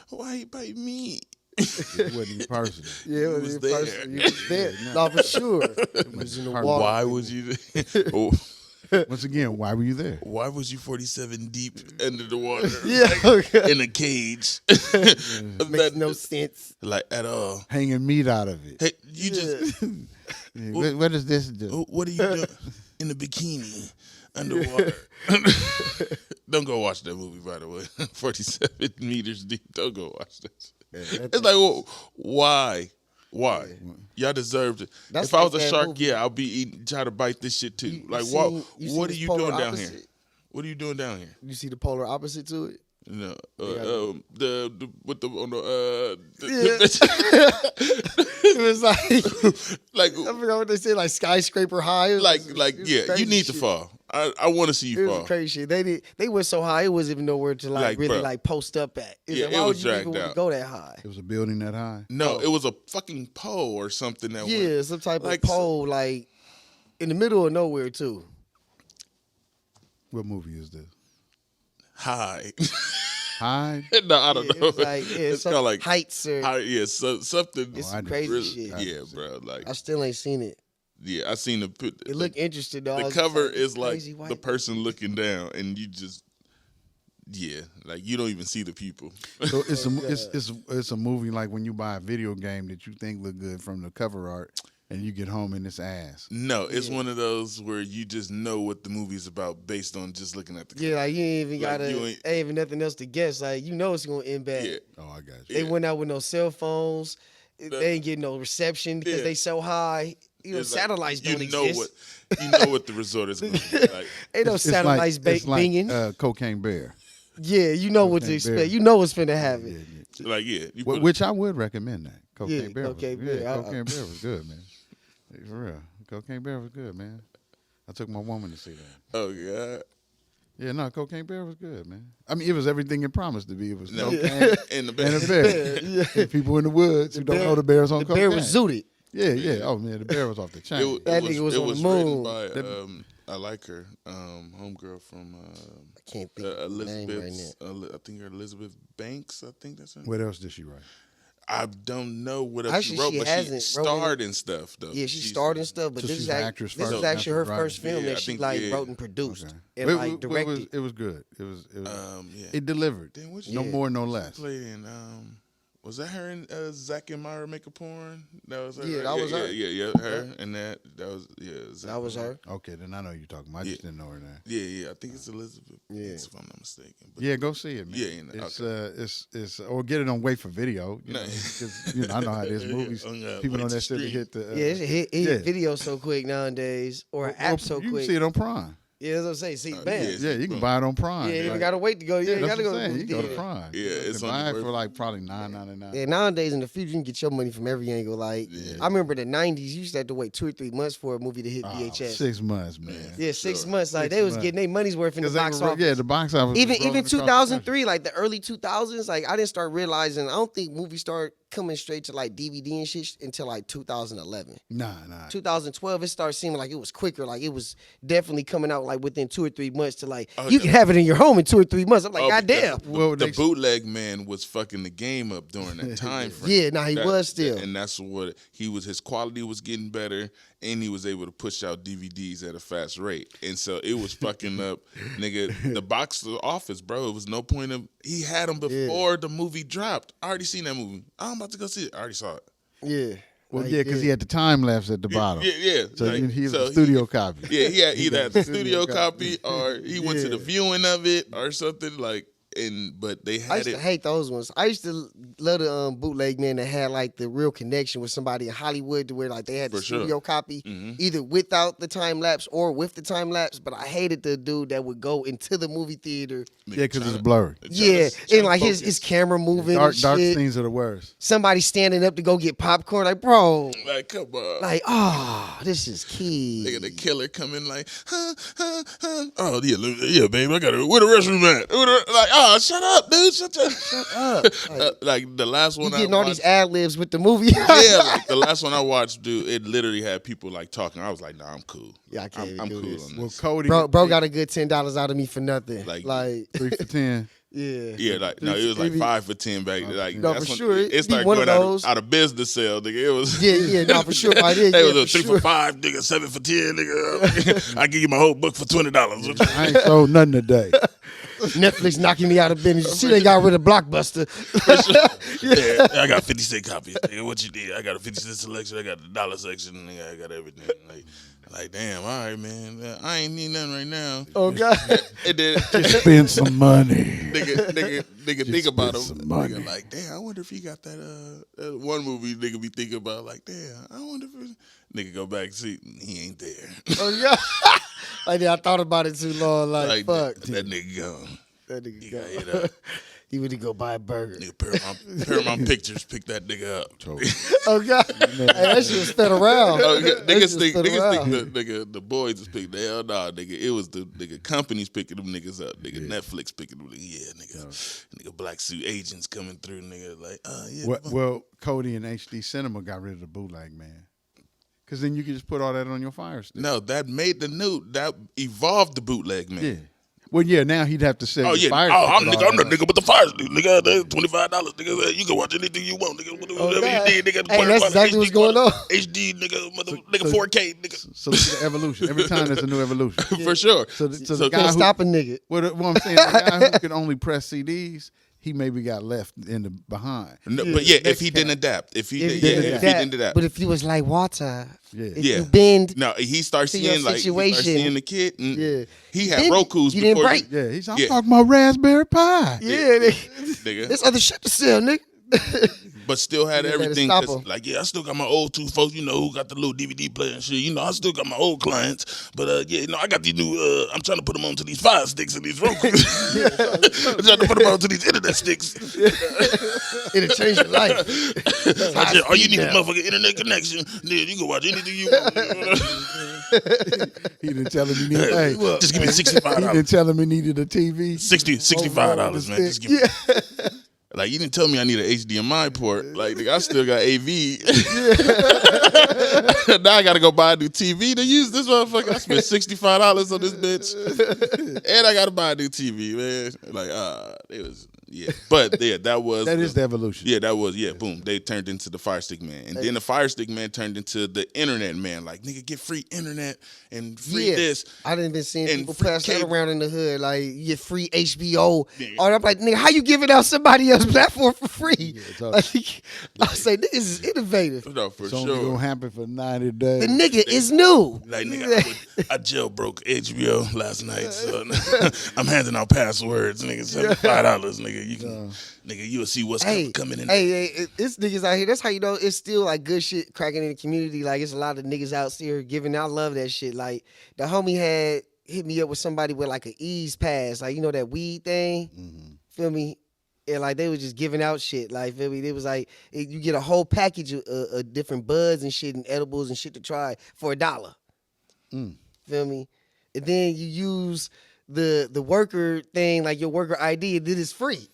Why he bite me? It wasn't you personally. Yeah, You was there. You was there. No, for sure. It was in the water. Why was you there? Once again, why were you there? Why was you 47 deep under the water? Yeah, okay. In a cage. Makes no sense. Like at all. Hanging meat out of it. Hey, you just What does this do? what are you doing in a bikini underwater? Don't go watch that movie, by the way. 47 meters deep. Don't go watch that. It's like, well, why? Why? Y'all deserved it. That's If I was a like that shark, movie. yeah, I'll be eating, try to bite this shit too. You Like, seen- what? you seen What are this you polar doing down here? opposite? What are you doing down here? You see the polar opposite to it? No, Yeah. the with the on It was like like I forgot what they said, like skyscraper high. It was- it was yeah, you crazy need to shit. fall. I want to see It you was fall. crazy shit. They went so high, it wasn't even nowhere to Like, really bro. post up at. Yeah, Like, it why was would you even dragged want out. to go that high? It was a building that high. No, it was a fucking pole or something that Yeah, went some type like, of pole, like in the middle of nowhere too. What movie is this? high. High? No, I don't Yeah, it know. was like, it's some kind of like heights or high, yeah, so something. it's I some didn't crazy really- shit. Yeah, bro. Like, I still ain't seen it. yeah, I seen the It looked interesting though. I the was just cover like, is like crazy the white person looking down, and you just, yeah, like you don't even see the people. So it's Oh, it's a movie like when you buy a video game that you think look good from the cover art, and you get home and it's ass. No, it's Yeah. one of those where you just know what the movie's about based on just looking at the Yeah, like you ain't even Like, gotta. you ain't- Ain't even nothing else to guess. Like you know it's gonna end bad. Yeah. Oh, I got you. They Yeah. went out with no cell phones. That- They ain't getting no reception because Yeah. they so high. You know, It's like, satellites you don't know exist. what the resort is going to be like. Ain't no It's satellites it's like, binging. Cocaine Bear. Yeah, you know what to Cocaine expect. Bear. You know what's finna happen. Like, yeah, you put Which I would recommend that. Cocaine Yeah, Bear. Cocaine was, Bear. Yeah, I- Cocaine Bear was good, man. Hey, for real. Cocaine Bear was good, man. I took my woman to see that. oh god, Yeah, no, Cocaine Bear was good, man. I mean, it was everything it promised to be. It was no, cocaine in the and back. a bear. Yeah. And people in the woods who don't know the bear's on The cocaine. bear was zooted. Yeah, yeah. Oh, man, the bear was off the chain. That nigga was on the moon. written by I like her, homegirl from I can't think of the name right Elizabeth. I think her Elizabeth Banks. I think that's her name. What else did she write? I don't know what else Actually, she wrote, she but hasn't she wrote any- starred in stuff though. Yeah, she She's- starred and stuff, but So this she's is an actress this first, is actually her not the first writer. film Yeah, that I she think, like yeah. wrote and produced Okay. and like It directed. was good. It was Yeah. it delivered. Then what No Yeah. more, no less. played in was that her and Zack and Myra Make a Porn? That was her. Yeah, right? that was her. Yeah, her and that was Zack That was and her. Okay, then I know who you're talking about. I just didn't know her name. Yeah, I think it's Elizabeth. Yeah. Banks, if I'm not mistaken. But Yeah, go see it, man. Yeah, you know, it's or get it on wait for video. You know, Nice. 'cause, you know, I know how it is. Movies, On, people wait on to that shit to stream. hit the. Yeah, it hit yeah. video so quick nowadays, or an app so you quick. can see it on Prime. Yeah, that's what I'm saying. See, bam. yeah. Yeah, you can buy it on Prime. Yeah, you Like, ain't gotta wait to go. You yeah, ain't that's gotta go what to I'm the saying. You movie go to theater. Prime. Yeah, it's buy on it your for like probably $9.99. Yeah, nowadays in the future, you can get your money from every angle. Like, Yeah. I remember the '90s, you used to have to wait 2 or 3 months for a movie to hit Oh, VHS. 6 months, man. Yeah, 6 Sure. months. Like 6 they was months. getting their money's worth in the 'Cause they box were- office. Yeah, the box office. even was rolling even across the 2003, like the early 2000s, like I didn't start realizing. I don't think movies start coming straight to like DVD and shit until like 2011. country. Nah. 2012, it started seeming like it was quicker. Like it was definitely coming out like within 2 or 3 months to like Oh, you yeah. can have it in your home in 2 or 3 months. I'm like, Oh, God damn. because Well, the they- bootleg man was fucking the game up during that time frame. Yeah, nah, he was still. and that's what he was. His quality was getting better, and he was able to push out DVDs at a fast rate, and so it was fucking up, nigga. The box office, bro. It was no point of. He had them before the movie dropped. I already seen that movie. I'm about to go see it. I already saw it. Yeah. Well, Like, yeah, because he had the time lapse at the bottom. Yeah. So like, he was so a studio copy. Yeah, he had either got had the the studio studio copy or he went to the Yeah. viewing of it or something like. but they I had used it to hate those ones. I used to love the bootleg man that had like the real connection with somebody in Hollywood to where like they had the for sure. studio copy hmm either without the time lapse or with the time lapse. But I hated the dude that would go into the movie theater. Yeah, because it's blurry. Yeah, and like his camera moving Dark and dark shit. scenes are the worst. Somebody standing up to go get popcorn. Like, bro, Like, come on. like, oh, this is key. Nigga, the killer come in like, oh yeah, babe, I gotta. Where the restroom at? Like, oh, shut up, dude, shut up. Like the last You one I getting all watched. these ad libs with the movie? Yeah, like the last one I watched, dude, it literally had people like talking. I was like, nah, I'm cool. Yeah, I can't even I'm do cool this. on Well, this. Cody, bro got a good $10 out of me for nothing. Like- Like 3 for 10. yeah. Yeah, like no, it was like 5 for 10 back. Like No, that's for when sure. it It'd started be one of going those. out of business sale, nigga. It was Yeah, no, for sure. I did. It Yeah, was a for 3 sure. for 5, nigga, 7 for 10, nigga. I give you my whole book for $20. I ain't sold nothing today. Netflix knocking me out of business. You see, they got rid of Blockbuster. Yeah, I got 50-cent copies. Nigga, what you did? I got a 50-cent selection. I got the dollar section. Nigga, I got everything. Like, damn, all right, man. I ain't need nothing right now. Oh God. And then, Spend some money. nigga, think about him. some money. Nigga, like, damn, I wonder if he got that one movie. Nigga be thinking about, like, damn, I wonder if nigga go back and see he ain't there. Oh God. Like I thought about it too long. Like fuck. that nigga gone. That nigga He go. got hit up. He went to go buy a burger. Nigga, Paramount Pictures picked that nigga up. Oh God. Hey, that shit was fed around. Niggas think around. the boys just picked the hell nah, nigga. It was the nigga companies picking them niggas up. Nigga Netflix picking them. Yeah, nigga black suit agents coming through. Nigga like, yeah. Well, Cody and HD Cinema got rid of the bootleg, man. Because then you can just put all that on your Fire Stick. No, that made that evolved the bootleg, man. Yeah. Well, yeah, now he'd have to sell Oh your yeah, Fire I'm Stick. the nigga with the fire stick, nigga. That's $25, nigga. You can watch anything you want, nigga. Whatever God. you need, nigga. Hey, that's exactly what's going on. HD, nigga, nigga, 4K, nigga. So look at the evolution. Every time there's a new evolution. For sure. So the Can't guy who, stop a nigga. what I'm saying, the guy who could only press CDs, he maybe got left in the behind. No, but yeah, if next he cat. didn't adapt, if he If didn't adapt. But if you was like water, Yeah. if Yeah. you bend, No, he starts to your seeing like situation. the kid. And Yeah. he had Then Roku's you didn't before. break. Yeah, I'm Yeah. talking about Raspberry Pi. yeah, Nigga. there's other shit to sell, nigga. But still had You better everything. stop 'Cause, him. like, yeah, I still got my old two folks, you know, who got the little DVD player and shit. You know, I still got my old clients. But, yeah, you know, I got these new, I'm trying to put them onto these Fire Sticks and these Roku. I'm trying to put them onto these internet sticks. It'll change your life. I said, all you need is a motherfucking internet connection. Then you can watch anything you want. He didn't tell him he needed. Hey, Just give me he $65. didn't tell him he needed a TV. $65, man. Just give me. Like, you didn't tell me I need an HDMI port. Like, nigga, I still got AV. Now I got to go buy a new TV to use this motherfucker. I spent $65 on this bitch. And I got to buy a new TV, man. Like, it was, yeah. But, yeah, that Is the evolution. Yeah, that was, boom. They turned into the Fire Stick Man. And then the Fire Stick Man turned into the Internet Man. Like, nigga, get free internet and free this. I didn't been seeing And people free pass that cable. around in the hood, like you get free HBO. Yeah. Or I'm like, nigga, how you giving out somebody else's platform for free? It's Like, I say, this is innovative. No, for It's only sure. gonna happen for 90 days. The nigga is new. Like, nigga, I jailbroke HBO last night, so I'm handing out passwords, nigga. $75, nigga. You can, nigga, you'll see what's coming in. Hey, it's niggas out here. That's how you know it's still like good shit cracking in the community. Like it's a lot of niggas out here giving. I love that shit. Like the homie had hit me up with somebody with like an ease pass, like you know that weed thing. Feel me? And like they was just giving out shit. Like feel me? It was like you get a whole package of different buds and shit and edibles and shit to try for $1. Feel me? And then you use the worker thing, like your worker ID, and then it's free.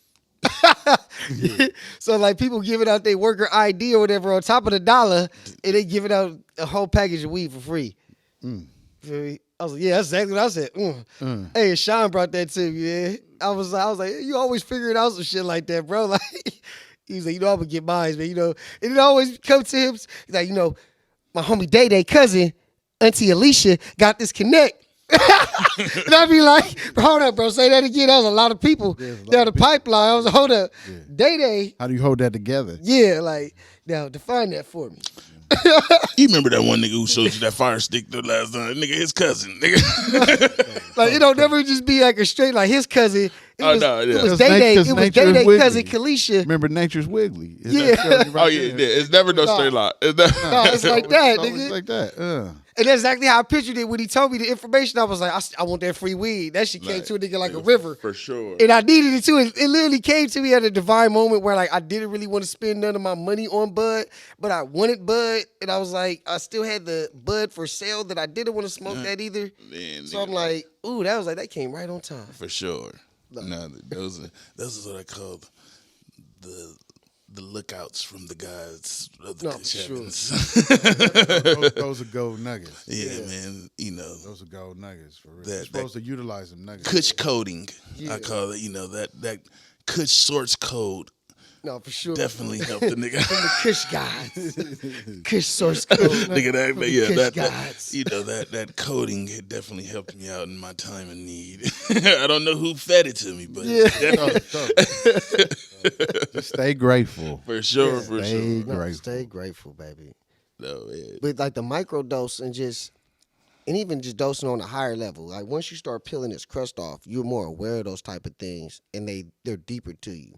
So like people giving out their worker ID or whatever on top of the $1, and they giving out a whole package of weed for free. Feel me? I was like, yeah, that's exactly what I said. Hey, Sean brought that to me, man. I was like, you always figuring out some shit like that, bro. Like he was like, you know, I'm gonna get mine, man. You know, and it always come to him. He's like, you know, my homie Day cousin, Auntie Alicia, got this connect. And I'd be like, hold up, bro, say that again. That was a lot of people down the pipeline. I was like, hold up. Day. How do you hold that together? Yeah, like, now define that for me. You remember that one nigga who showed you that fire stick the last time? Nigga, his cousin. Nigga. Like, it don't never just be like a straight, like his cousin. It was, no, yeah. it was Cause Day-Day. cause It was Nature's Day-Day Wiggly. cousin Kalisha. Remember Nature's Wiggly? Is Yeah. that show right Oh, yeah, there? it's never no straight line. It's never, No, it's like that, It's always nigga. like that. And that's exactly how I pictured it when he told me the information. I was like, I want that free weed. That shit came Like, to a nigga like a nigga, river. For sure. And I needed it too. It literally came to me at a divine moment where like I didn't really want to spend none of my money on bud, but I wanted bud, and I was like, I still had the bud for sale that I didn't want to smoke that either. Man, So nigga, I'm like, ooh, that came right on time. for sure. No, those are what I call the lookouts from the gods of the No, Kush for sure. heavens. Those are gold nuggets. Yeah, man. You know, Those are gold nuggets for real. That- You're supposed to utilize them nuggets. Kush coding. Yeah. I call it. You know that Kush source code No, for sure. definitely helped the nigga. From the Kush guys. Kush source code. Nigga, From the yeah, Kush that gods. you know that coding it definitely helped me out in my time of need. I don't know who fed it to me, but Yeah. Just stay grateful. for sure, for Stay sure. No, grateful. stay grateful, baby. No, man. But like the microdose and even just dosing on a higher level, like once you start peeling this crust off, you're more aware of those type of things, and they're deeper to you.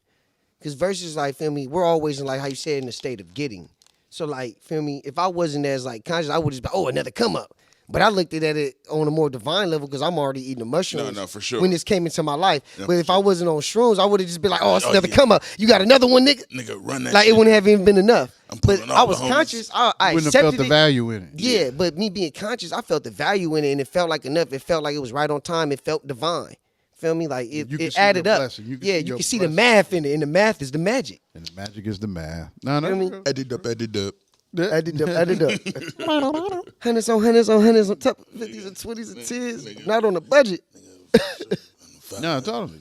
Because versus like, feel me, we're always in like how you said in the state of getting. So like, feel me, if I wasn't as like conscious, I would just be, oh, another come up. But I looked at it on a more divine level because I'm already eating the mushrooms. No, for sure. When this came into my life. Yeah, But if I wasn't on shrooms, I would have just been like, oh, it's Oh, another yeah. come up. You got another one, nigga? Nigga, run that Like, shit. it wouldn't have even been enough. I'm But pulling I all was the homies. conscious. I Wouldn't have accepted felt the it. value in it. Yeah, but me being conscious, I felt the value in it, and it felt like enough. It felt like it was right on time. It felt divine. Feel me? Like You can it see added your up. blessing. You can Yeah, see you your can see the blessing. math in it, and the math is the magic. And the magic is the math. No, no. Feel me? Added up. Added up. Hundreds on hundreds on hundreds on top of 50s and 20s and 10s. Not on a budget. No, totally.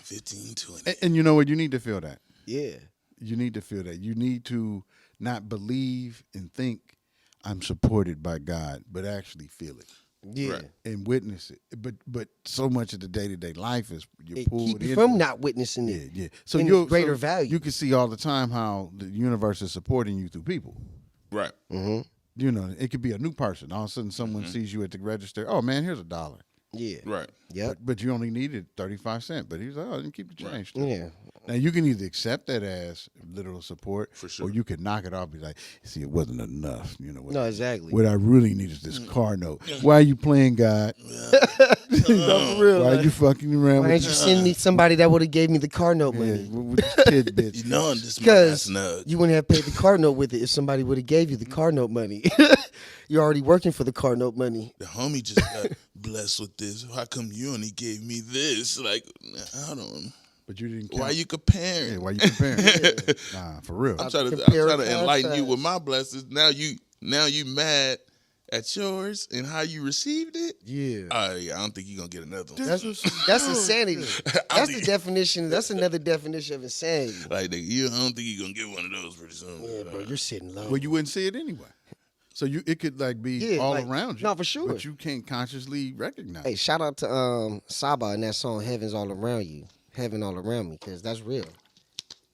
15, 20. And you know what? You need to feel that. Yeah. You need to feel that. You need to not believe and think I'm supported by God, but actually feel it Yeah. Right. and witness it. But so much of the day-to-day life is you're It pulled keep you into from it. not witnessing Yeah, it. yeah. So in you'll greater value. You can see all the time how the universe is supporting you through people. Right. Mm-hmm. You know, it could be a new person. All of a sudden, someone sees you at the register. Oh man, here's $1. Yeah. Right. Yep. But you only needed 35 cents. But he's like, oh, then keep the change. too. Yeah. Now you can either accept that as literal support, For sure. or you can knock it off. Be like, see, it wasn't enough. You know what? No, exactly. What I really need is this car note. Why are you playing God? No, for real. Why are like, you fucking around why with ain't you send me somebody that would have gave me the car note yeah, money? with this tidbits? You know, this Because my last nudge. you wouldn't have paid the car note with it if somebody would have gave you the car note money. You're already working for the car note money. The homie just got blessed with this. How come you only gave me this? Like, I don't. But you didn't. Why count. you comparing? Yeah, why you comparing? Nah, for real. I'm trying to Compare enlighten you contrast. with my blessings. Now you mad at yours and how you received it. Yeah. Yeah, I don't think you're gonna get another one. That's insanity. That's the think- definition. That's another definition of insanity. Like, nigga, I don't think you're gonna get one of those pretty soon. Yeah, bro, you're sitting low. Well, you wouldn't see it anyway. So it could like be Yeah, all like- around you. no, for sure. But you can't consciously recognize. Hey, it. shout out to Saba and that song "Heaven's All Around You," "Heaven All Around Me," because that's real.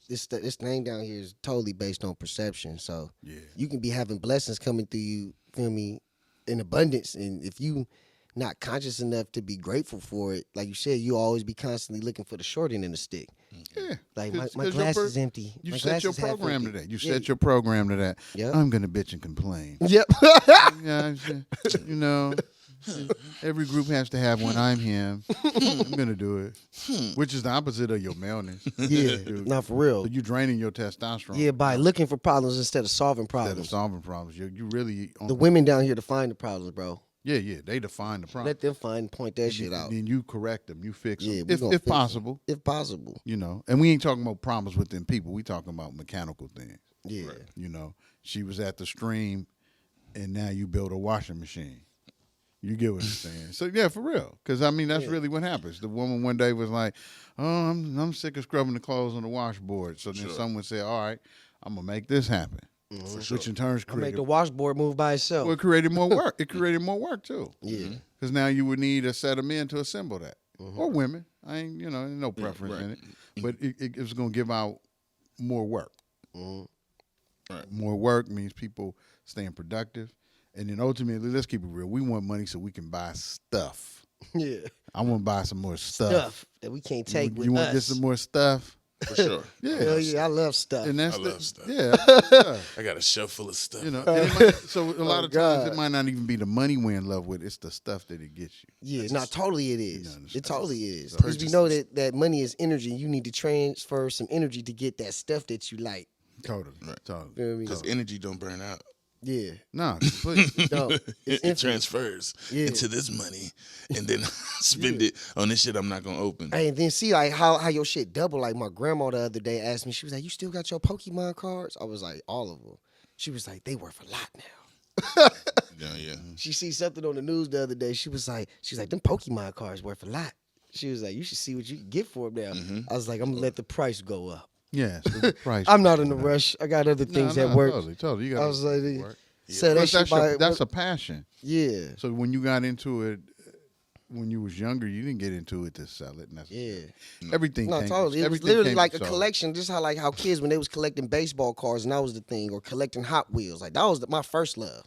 This name down here is totally based on perception. So Yeah. you can be having blessings coming through you, feel me, in abundance, and if you not conscious enough to be grateful for it, like you said, you always be constantly looking for the short end of the stick. Yeah. Like 'Cause- my 'cause your glass per- is empty. You My set glass your is half program to empty. that. You Yeah. set your program to that. Yep. I'm gonna bitch and complain. Yep. Yeah, you know, every group has to have one. I'm him. I'm gonna do it, which is the opposite of your maleness. Yeah. Dude. Not for real. So you draining your testosterone. Yeah, by looking for problems instead of solving Instead of problems. solving problems, you really The women down here define the problems, bro. yeah, they define the problem. Let them find point that shit out. Then you correct them, you fix Yeah, them, we if gonna fix 'em. possible. If possible. You know, and we ain't talking about problems within people. We talking about mechanical things. Yeah. You know, she was at the stream, and now you build a washing machine. You get what I'm saying? So yeah, for real. Because I mean, that's really what happens. The woman one day was like, "Oh, I'm sick of scrubbing the clothes on the washboard." So then someone said, "All right, I'm gonna make this happen," which in turn I make created the washboard move by itself. well, it created more work. It created more work too. Yeah. Because now you would need a set of men to assemble that, or women. I ain't, ain't no preference in it, but it was gonna give out more work. Right. More work means people staying productive. And then ultimately, let's keep it real. We want money so we can buy stuff. Yeah. I want to buy some more stuff. Stuff that we can't take with You want to get us. some more stuff? For sure. Yeah. Hell yeah, I love stuff. And that's I love stuff. Yeah. I love stuff. I got a shelf full of stuff. You know, and it might, so a lot of times God. it might not even be the money we're in love with. It's the stuff that it gets you. Yeah, no, totally it is. understand. It totally is. So Because we know that money is energy. You need to transfer some energy to get that stuff that you like. Totally. Right. Totally. You know what I mean? Because energy don't burn out. Yeah. No, completely. No, it's It infinite. transfers Yeah. into this money, and then spend it on this shit I'm not gonna open. Hey, and then see like how your shit double. Like my grandma the other day asked me, she was like, "You still got your Pokemon cards?" I was like, "All of them." She was like, "They worth a lot now." Yeah. She see something on the news the other day. She was like, "Them Pokemon cards worth a lot." She was like, "You should see what you can get for them now." Mm-hmm. I was like, "I'm gonna let the price go up." Yeah, so the price. I'm not in a rush. I got other things that work. Totally. You got I was like, work. so Plus, that shit that's a passion. yeah, So when you got into it, when you was younger, you didn't get into it to sell it. yeah. Everything. No, came, totally. It was everything literally came like a to sold. collection. Just how kids when they was collecting baseball cards and that was the thing, or collecting Hot Wheels. Like that was my first love.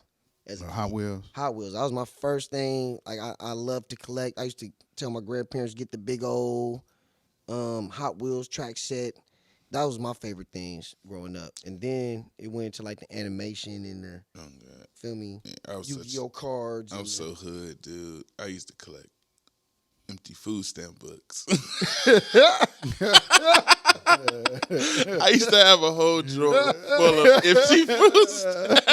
As a Hot kid. Wheels. Hot Wheels. That was my first thing. Like I love to collect. I used to tell my grandparents get the big old Hot Wheels track set. That was my favorite things growing up. And then it went into like the animation and the Oh God. feel me, Yeah, I was Yu-Gi-Oh cards. I and was so hood, dude. I used to collect empty food stamp books. I used to have a whole drawer full of empty food stamps.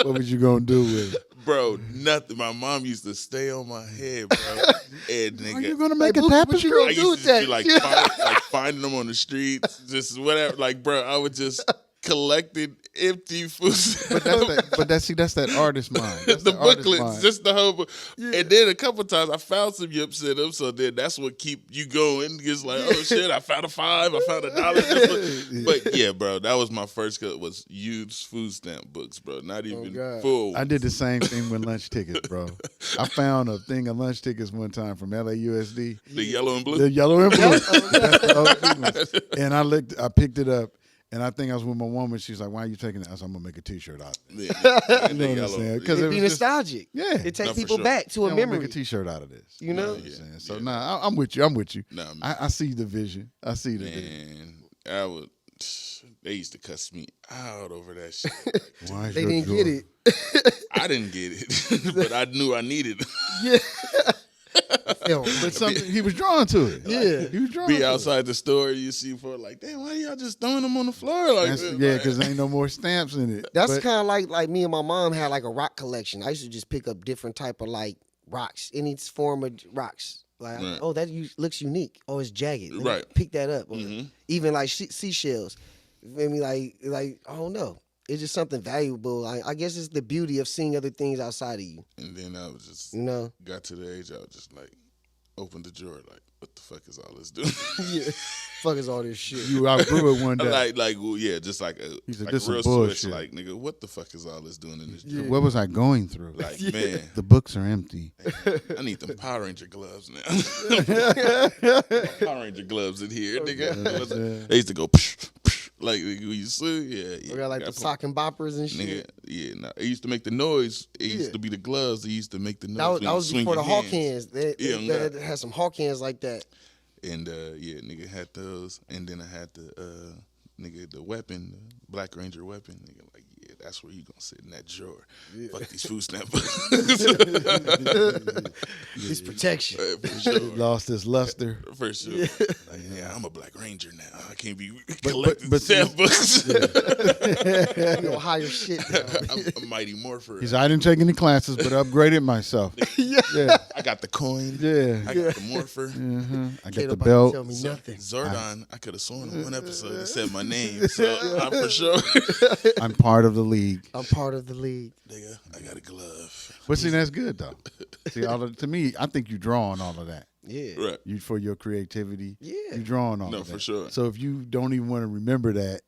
What was you gonna do with it? Bro, nothing. My mom used to stay on my head, bro. And Are you nigga, gonna make Hey, a what tapestry? you gonna I do used with to just be that? like finding them on the streets, just whatever. Like, bro, I would just collected empty food stamps. That's that artist mind. That's The the artist booklets, mind. just the whole book. And then a couple times I found some yips in them, so then that's what keep you going. It's like, oh shit, I found a $5, I found $1. But yeah, bro, that was my first cut was used food stamp books, bro. Not even God. full. I did the same thing with lunch tickets, bro. I found a thing of lunch tickets one time from LAUSD. The yellow and blue. The yellow and blue. That's the OG one. And I picked it up, and I think I was with my woman. She's like, "Why are you taking it?" I said, "I'm gonna make a T-shirt out of it." Yeah, You know what I'm saying? Because It be nostalgic. yeah, It takes No, for people sure. back to yeah, a I'm gonna memory. make a T-shirt out of this. You know? know what I'm saying? So nah, I'm with you. I'm with you. Nah, I see the vision. I see the vision. man, I would. They used to cuss me out over that shit. Why is They your didn't drawer- get it. I didn't get it, but I knew I needed it. Yeah. Yo, But something he was drawn to it. Yeah. he was drawn. Be to outside the store, you see for like, damn, why y'all just throwing them on the floor like It. this? Yeah, Like, because ain't no more stamps in it. that's But- kind of like me and my mom had like a rock collection. I used to just pick up different type of like rocks, any form of rocks. Like, Right. oh, that looks unique. Oh, it's jagged. Let me Right. pick that up. Or Mhm. even like seashells. You feel me? Like I don't know. It's just something valuable. I guess it's the beauty of seeing other things outside of you. And then I was just You know? got to the age I was just like, opened the drawer like, what the fuck is all this doing? Yeah. Fuck is all this shit. You outgrew it one day. well, yeah, just like a, He said, like "This a real is switch. bullshit." Like, nigga, what the fuck is all this doing in this drawer? What was I going through? Like, man, The books are empty. I need them Power Ranger gloves now. Power Ranger gloves in here, nigga. They used to go, psh, psh, like you see, yeah. We got like the sock and boppers and shit. Nigga, yeah, nah, it used to make the noise. It Yeah. used to be the gloves. They used to make the noise. That was, when that you was swing before the your hawk hands. hands. They Yeah, had some hawk hands like that. And yeah, nigga had those, and then I had the nigga the weapon, the Black Ranger weapon. Nigga, like, yeah, that's where you gonna sit in that drawer. Fuck these food stamp books. It's protection. For sure. Lost its luster. For sure. Like, yeah, I'm a Black Ranger now. I can't be collecting but- stamp books. You know, higher shit now. I'm a Mighty Morpher. He said, I didn't take any classes, but upgraded myself. Yeah. I got the coin. Yeah. I got the Morpher. I Can't got the nobody belt. tell me nothing. Zordon, I could have sworn in one episode it said my name, so I'm for sure. I'm part of the league. I'm part of the league. Nigga, I got a glove. But see, that's good though. See, to me, I think you draw on all of that. Yeah. Right. You for your creativity. Yeah. You draw on all No, of that. for sure. So if you don't even want to remember that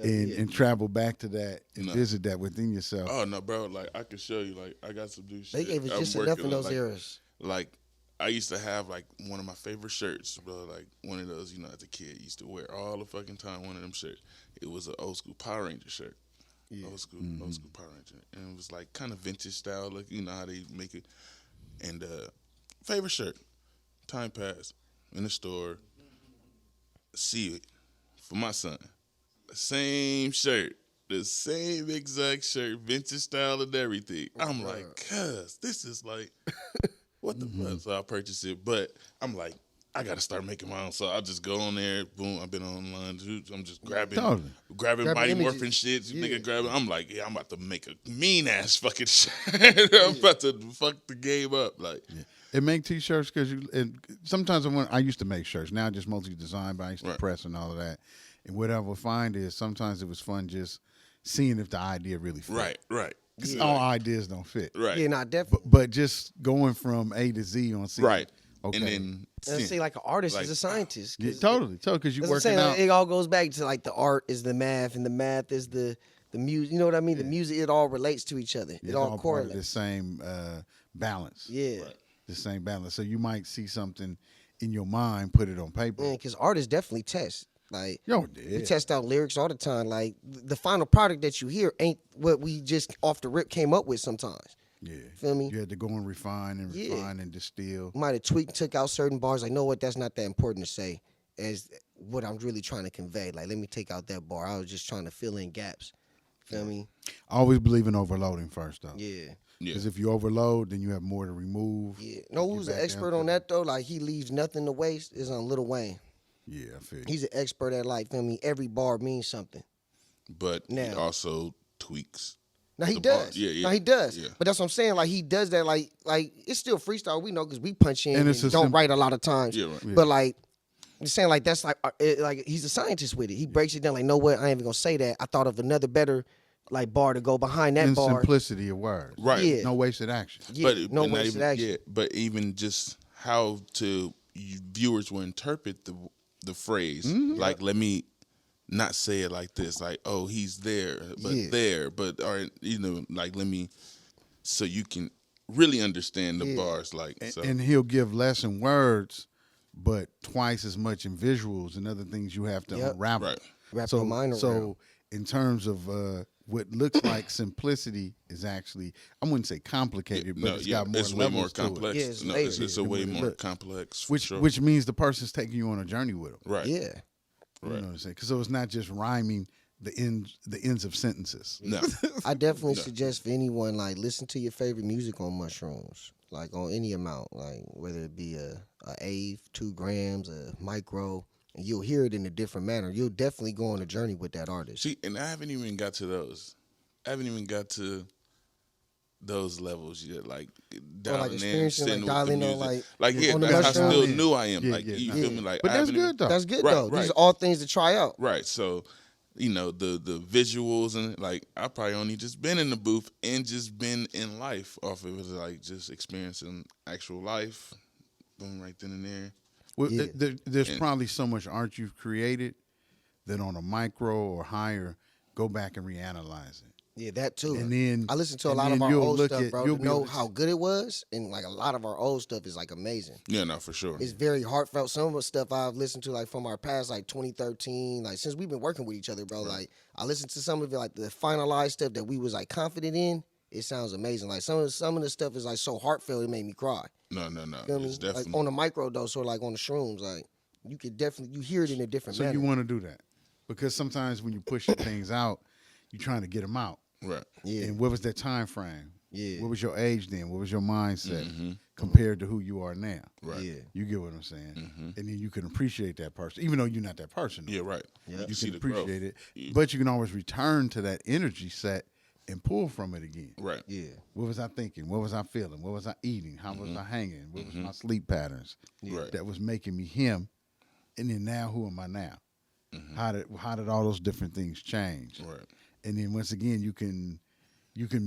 and travel back to that and No. visit that within yourself. Oh no, bro! Like I could show you. Like I got some new shit. They gave us I'm just working enough in on, those like, eras. Like I used to have like one of my favorite shirts, bro. Like one of those, as a kid, used to wear all the fucking time. One of them shirts. It was an old school Power Ranger shirt. Yeah. Old school Power Ranger, and it was like kind of vintage style, like how they make it. And favorite shirt, time pass in the store, see it for my son. The same shirt, the same exact shirt, vintage style and everything. I'm like, cuz this is like, what the fuck? So I purchased it, but I'm like, I gotta start making my own. So I just go on there, boom. I've been online. I'm just grabbing Grabbing Mighty images. Morphin shit. Yeah. Nigga grabbing. I'm like, yeah, I'm about to make a mean ass fucking shit. I'm about to fuck the game up. Like, It make t-shirts because and sometimes I used to make shirts. Now just mostly design, but I used to press and all of that. And what I would find is sometimes it was fun just seeing if the idea really fit. right. Because all ideas don't fit. Right. Yeah, not definitely. But just going from A to Z on C. Right. Okay. And then Let's say like an artist is like- a scientist. Yeah, totally. Because you're That's what I'm working saying. out. Like, it all goes back to like the art is the math and the math is the music. You know what I mean? The music, it all relates to each other. It's It all part of the correlates. same balance. Yeah. The same balance. So you might see something in your mind, put it on paper. Man, because artists definitely test. Like, Yo, we test out lyrics all the time. Like, the final product that you hear ain't what we just off the rip came up with sometimes. Yeah. Feel me? You had to go and refine and distill. Might have tweaked, took out certain bars. Like, know what? That's not that important to say as what I'm really trying to convey. Like, let me take out that bar. I was just trying to fill in gaps. Feel me? I always believe in overloading first, though. Yeah. Because if you overload, then you have more to remove. Yeah. Know who's Get an back expert down on to- that, though? Like, he leaves nothing to waste is on Lil Wayne. Yeah, I feel you. He's an expert at, like, feel me? Every bar means something. but he Now- also tweaks. Now, he The does. bars. Yeah. Now, he does. Yeah. But that's what I'm saying. Like, he does that. Like it's still freestyle. We know because we punch in And and, it's a don't simple- write a lot of times. Yeah, right. Yeah. But, like, I'm saying, like, that's like he's a scientist with it. He breaks it down. Like, know what? I ain't even going to say that. I thought of another better, like, bar to go behind that And bar. simplicity of words. Right. Yeah. No wasted action. Yeah, no but not wasted even, action. Yeah, but even just how viewers will interpret the phrase. Mm-hmm. Like, let me not say it like this. Like, oh, he's there, but Yeah. there, but or like let me, so you can really understand the Yeah. bars. Like, so And he'll give less in words, but twice as much in visuals and other things you have to Yep. unravel. Right. Wrap So, your mind around. so in terms of what looks like simplicity is actually, I wouldn't say complicated, but it's got more it's way more levels to it. complex. Yeah, it's no, layered. it's a way Yeah. more complex. For Which sure. which means the person's taking you on a journey with them. right, Yeah. You know what I'm saying? Because so it's not just rhyming the ends of sentences. no, I definitely suggest for anyone, like, listen to your favorite music on mushrooms, like on any amount, like whether it be a eighth, 2 grams, a micro, and you'll hear it in a different manner. You'll definitely go on a journey with that artist. see, and I haven't even got to those. I haven't even got to those levels yet. Like dialing in, experiencing, sitting like, dialing with on, the music. like, Yeah, on the that's how mushroom. still new I am. Yeah, like yeah, you nah. feel me? Like, But I that's haven't even- good though. That's good Right, though. right. These are all things to try out. Right. So, the visuals and like I probably only just been in the booth and just been in life off of it, like just experiencing actual life, boom, right then and there. Well, Yeah. there's And- probably so much art you've created that on a micro or higher, go back and reanalyze it. Yeah, that too. And then I listen to a and lot of then our you'll old look stuff, at- bro, you'll to be able know to- how good it was, and like a lot of our old stuff is like amazing. Yeah, no, for sure. It's very heartfelt. Some of the stuff I've listened to, like from our past, like 2013, like since we've been working with each other, bro. Like I listened to some of it, like the finalized stuff that we was like confident in. It sounds amazing. Like some of the stuff is like so heartfelt, it made me cry. No. Feel me? It's definitely Like on the micro dose or like on the shrooms, like you could definitely you hear it in a different So manner. you want to do that because sometimes when you push things out, you're trying to get them out. right. Yeah, And what was that time frame? yeah, What was your age then? What was your mindset Mm-hmm. compared to who you are now? Right. yeah, You get what I'm saying? Mm-hmm. And then you can appreciate that person, even though you're not that person. Yeah, right. Yeah. You see can the growth. appreciate it, Yeah. but you can always return to that energy set and pull from it again. Right. yeah, What was I thinking? What was I feeling? What was I eating? How was I hanging? What was my sleep patterns Right. that was making me him? And then now, who am I now? How did all those different things change? Right. And then once again, you can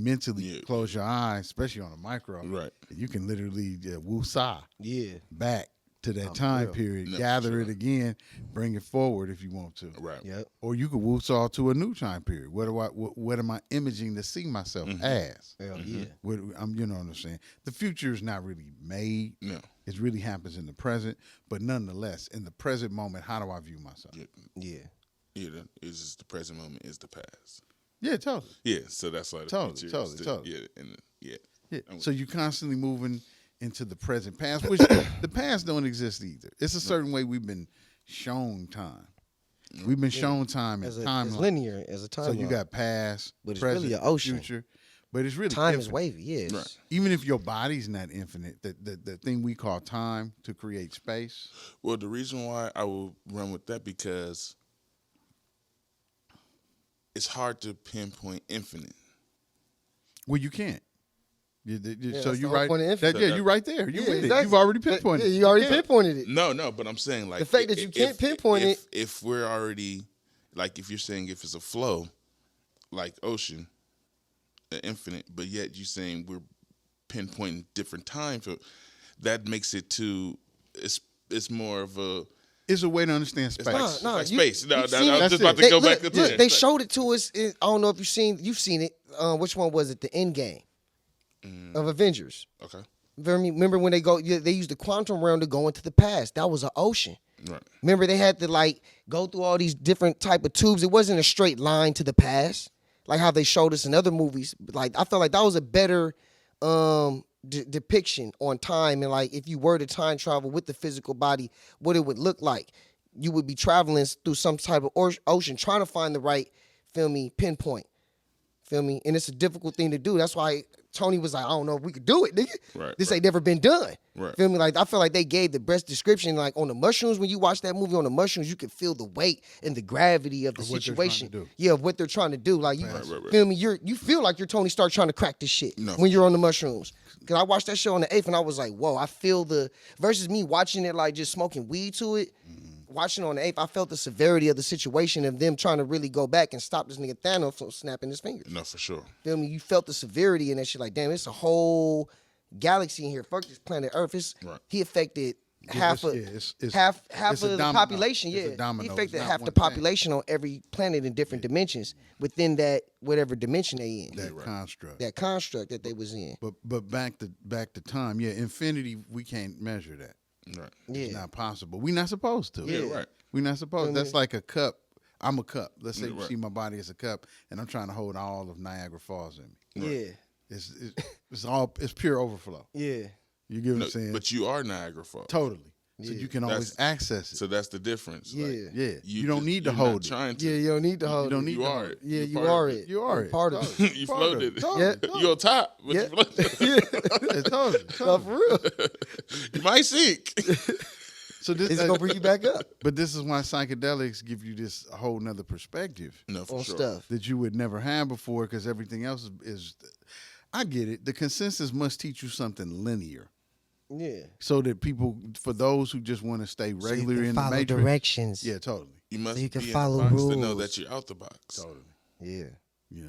mentally Yeah. close your eyes, especially on a micro. Right. And you can literally woo-saw yeah. back to that Oh, time real. period, No, gather sure. it again, bring it forward if you want to. Right. Yep. Or you could woo-saw to a new time period. What am I imaging to see myself as? Hell yeah. You know what I'm saying? The future is not really made. No. It really happens in the present. But nonetheless, in the present moment, how do I view myself? Yeah. Yeah. Yeah. It's just the present moment is the past. Yeah, totally. Yeah. So that's why the Totally, future totally, is still, totally. Yeah. And yeah. Yeah. I'm with So you're constantly moving into the present past, which the past don't exist either. It's a certain way we've been shown time. We've been shown time As in a timeline. as linear as a timeline. So you got past, But it's present, really an ocean. future. But it's really time is infinite. wavy. Yes. Right. Even if your body's not infinite, the thing we call time to create space. Well, the reason why I will run with that because it's hard to pinpoint infinite. Well, you can't. So that's you're the whole right. point of infinite. You're right there. You Yeah, with it. exactly. You've already pinpointed. Yeah, you already Yeah. pinpointed it. No, but I'm saying like The fact that you can't pinpoint it- If we're already like if you're saying if it's a flow, like ocean, infinite, but yet you're saying we're pinpointing different times, so that makes it it's more of a It's a way to understand space. it's No, like you- space. No, you've no, seen I it. was just about to They, go look, back to look, that. they showed it to us. I don't know if you've seen it. Which one was it? The end game of Avengers. Okay, Remember when they used the quantum realm to go into the past? That was an ocean. right. Remember they had to like go through all these different type of tubes. It wasn't a straight line to the past, like how they showed us in other movies. Like I felt like that was a better depiction on time, and like if you were to time travel with the physical body, what it would look like. You would be traveling through some type of ocean, trying to find the right, pinpoint. Feel me? And it's a difficult thing to do. That's why Tony was like, I don't know if we could do it, nigga. Right, This right. ain't never been done. Right. Feel me? Like I feel like they gave the best description. Like on the mushrooms, when you watch that movie on the mushrooms, you can feel the weight and the gravity of the Of what they're trying to situation. do. Yeah, of what they're trying to do. Like you Right. feel me? You feel like you're Tony Stark trying to crack this shit No, when you're on the mushrooms. Cause I watched that show on the 8th and I was like, whoa, I feel the versus me watching it like just smoking weed to it. Watching on the 8th, I felt the severity of the situation of them trying to really go back and stop this nigga Thanos from snapping his fingers. No, for sure. Feel me? You felt the severity in that shit. Like, damn, it's a whole galaxy in here. Fuck this planet Earth. Right. He affected half of it's half it's a of the domino. population. It's a Yeah, domino. he It's affected not half one the thing. population on every planet in different dimensions within that whatever dimension they in. that construct. That construct that they was in. But back to time. Yeah, infinity. We can't measure that. Right. It's Yeah. not possible. We're not supposed to. Yeah, right. We're not supposed. That's like a cup. I'm a cup. Let's say Yeah, you right. see my body as a cup, and I'm trying to hold all of Niagara Falls in me. Yeah. It's pure overflow. Yeah. You get what No, I'm saying? but you are Niagara Falls. Totally. So Yeah. you can always access it. So that's the difference. Yeah. Like, Yeah. You don't just- need to you're hold not it. Trying to. Yeah, you don't need to hold don't it. need You to are hold it. Yeah, You're you part of are it. it. You are You're it. part of it. You Part of floated. it. Totally, Yeah. totally. You on top. But Yeah. you floated. Yeah, totally, No, totally. for real. You might sink. So this, It's gonna bring you back up but this is why psychedelics give you this whole nother perspective No, for on sure. stuff. that you would never have before because everything else is. I get it. The consensus must teach you something linear, Yeah. so that people, for those who just want to stay So you regular can in the follow matrix, directions. yeah, totally, You must So you can be in follow the box to know rules. that you're out the box. totally, Yeah. yeah.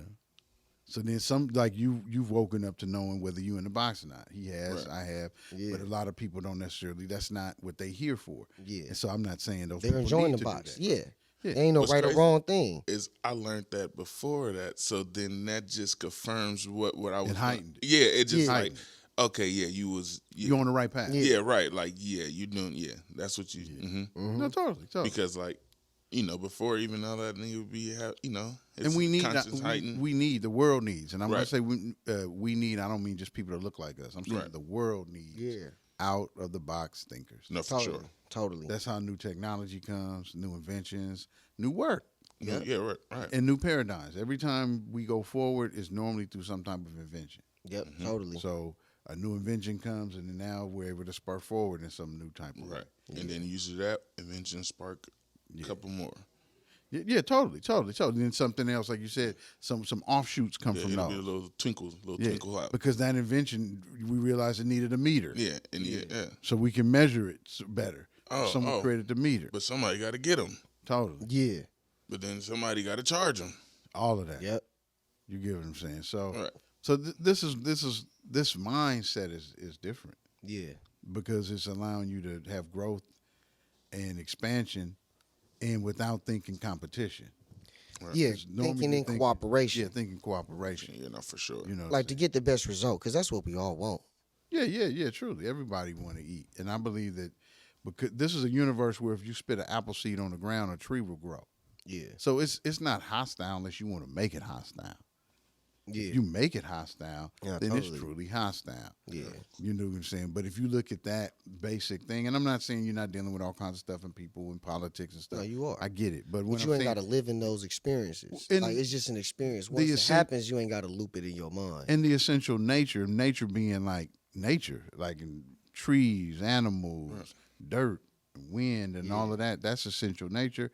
So then some like you've woken up to knowing whether you in the box or not. He has, Right. I have, Yeah. but a lot of people don't necessarily. That's not what they here for. Yeah. And so I'm not saying those They're people enjoying need the to do box. that. Yeah. Yeah. There ain't no What's right crazy or wrong thing. Is I learned that before that, so then that just confirms what I was. It heightened it. Yeah, it just Yeah. like okay, yeah, you was yeah, You're on the right path. yeah, right, like yeah, you doing yeah, that's what you No, totally. because like before even all that nigga would be And it's we need conscious heightened. we need the world needs, and I'm gonna Right. say we need. I don't mean just people that look like us. I'm saying Right. the world needs Yeah. out of the box thinkers. No, for Totally. sure. Totally. That's how new technology comes, new inventions, new work, No, yeah, right. and new paradigms. Every time we go forward, is normally through some type of invention. Yep. Totally. So a new invention comes, and then now we're able to spur forward in some new type of way. Right. And then usually that invention spark a couple more. Yeah, totally. Then something else, like you said, some offshoots come Yeah, from it'll those. be a little twinkle out. Because that invention, we realized it needed a meter. Yeah, and yeah. So we can measure it better. Oh, Someone oh. created the meter. But somebody got to get them. Totally. Yeah. But then somebody got to charge them. All of that. Yep. You get what I'm saying? So Right. so this mindset is different. Yeah. because it's allowing you to have growth and expansion, and without thinking competition. Right. Yeah, 'Cause normally thinking you're in cooperation. Yeah, thinking cooperation. You know, for sure. You know, Like to get the best result, because that's what we all want. yeah. Truly, everybody want to eat, and I believe that because this is a universe where if you spit an apple seed on the ground, a tree will grow. Yeah. So it's not hostile unless you want to make it hostile. Yeah. If you make it hostile, Yeah, then totally. it's truly hostile. Yeah. You know what I'm saying? But if you look at that basic thing, and I'm not saying you're not dealing with all kinds of stuff and people and politics and stuff. No, you are. I get it. But when But I'm you ain't saying, got to live in those experiences. And Like it's just an experience. the Once it essen- happens, you ain't got to loop it in your mind. and the essential nature being like nature, like in trees, animals, dirt, wind, and all of that, that's essential nature.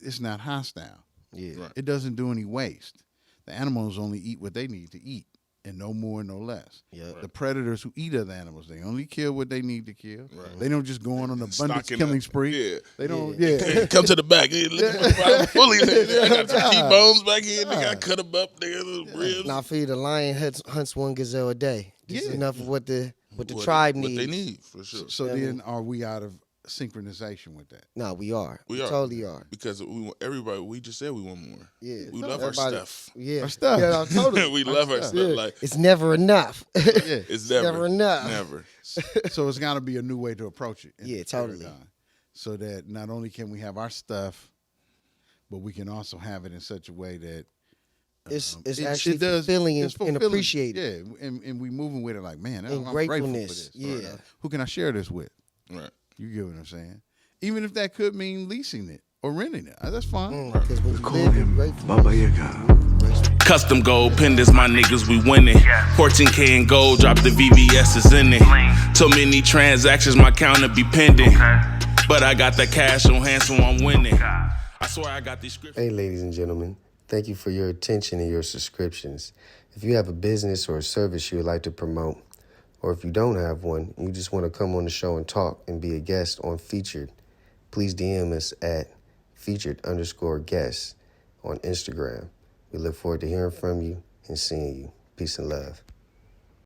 It's not hostile. Yeah. Right. It doesn't do any waste. The animals only eat what they need to eat, and no more, no less. Yeah. The predators who eat other animals, they only kill what they need to kill. Right. They don't just go on an abundance Stocking killing up. spree. Yeah. They don't. Yeah. Yeah. Come to the back. Hey, look at my fully. I got some T-bones back here. Nigga, I cut them up. Nigga, ribs. Now, for you, the lion hunts one gazelle a day. Just Yeah. enough of what the tribe needs. What they need, for sure. So Yeah, I then, mean- are we out of synchronization with that? No, we are. We are. Totally are. Because we want everybody, we just said we want more. Yeah. We love our Everybody- stuff. Yeah. Our stuff. Yeah, no, totally. We love our stuff. stuff. Yeah. Like, It's never enough. Yeah. it's never, never enough. Never. So it's got to be a new way to approach it. in Yeah, this totally. paradigm. So that not only can we have our stuff, but we can also have it in such a way that It's it actually does- fulfilling it's and fulfilling. appreciated. Yeah, and we moving with it like, man, And I'm grateful for gratefulness, this. yeah. Who can I share this with? Right. You get what I'm saying? Even if that could mean leasing it or renting it, that's fine. Because when you live in grateful, Baba Yaga. Custom gold pendants, my niggas, we winning. 14K in gold, drop the VVS's in it. Too many transactions, my counter be pending. But I got the cash on hand, so I'm winning. I swear I got these scripts. Hey, ladies and gentlemen, thank you for your attention and your subscriptions. If you have a business or a service you would like to promote, or if you don't have one, and you just want to come on the show and talk and be a guest on Featured, please DM us at featured_guests on Instagram. We look forward to hearing from you and seeing you. Peace and love.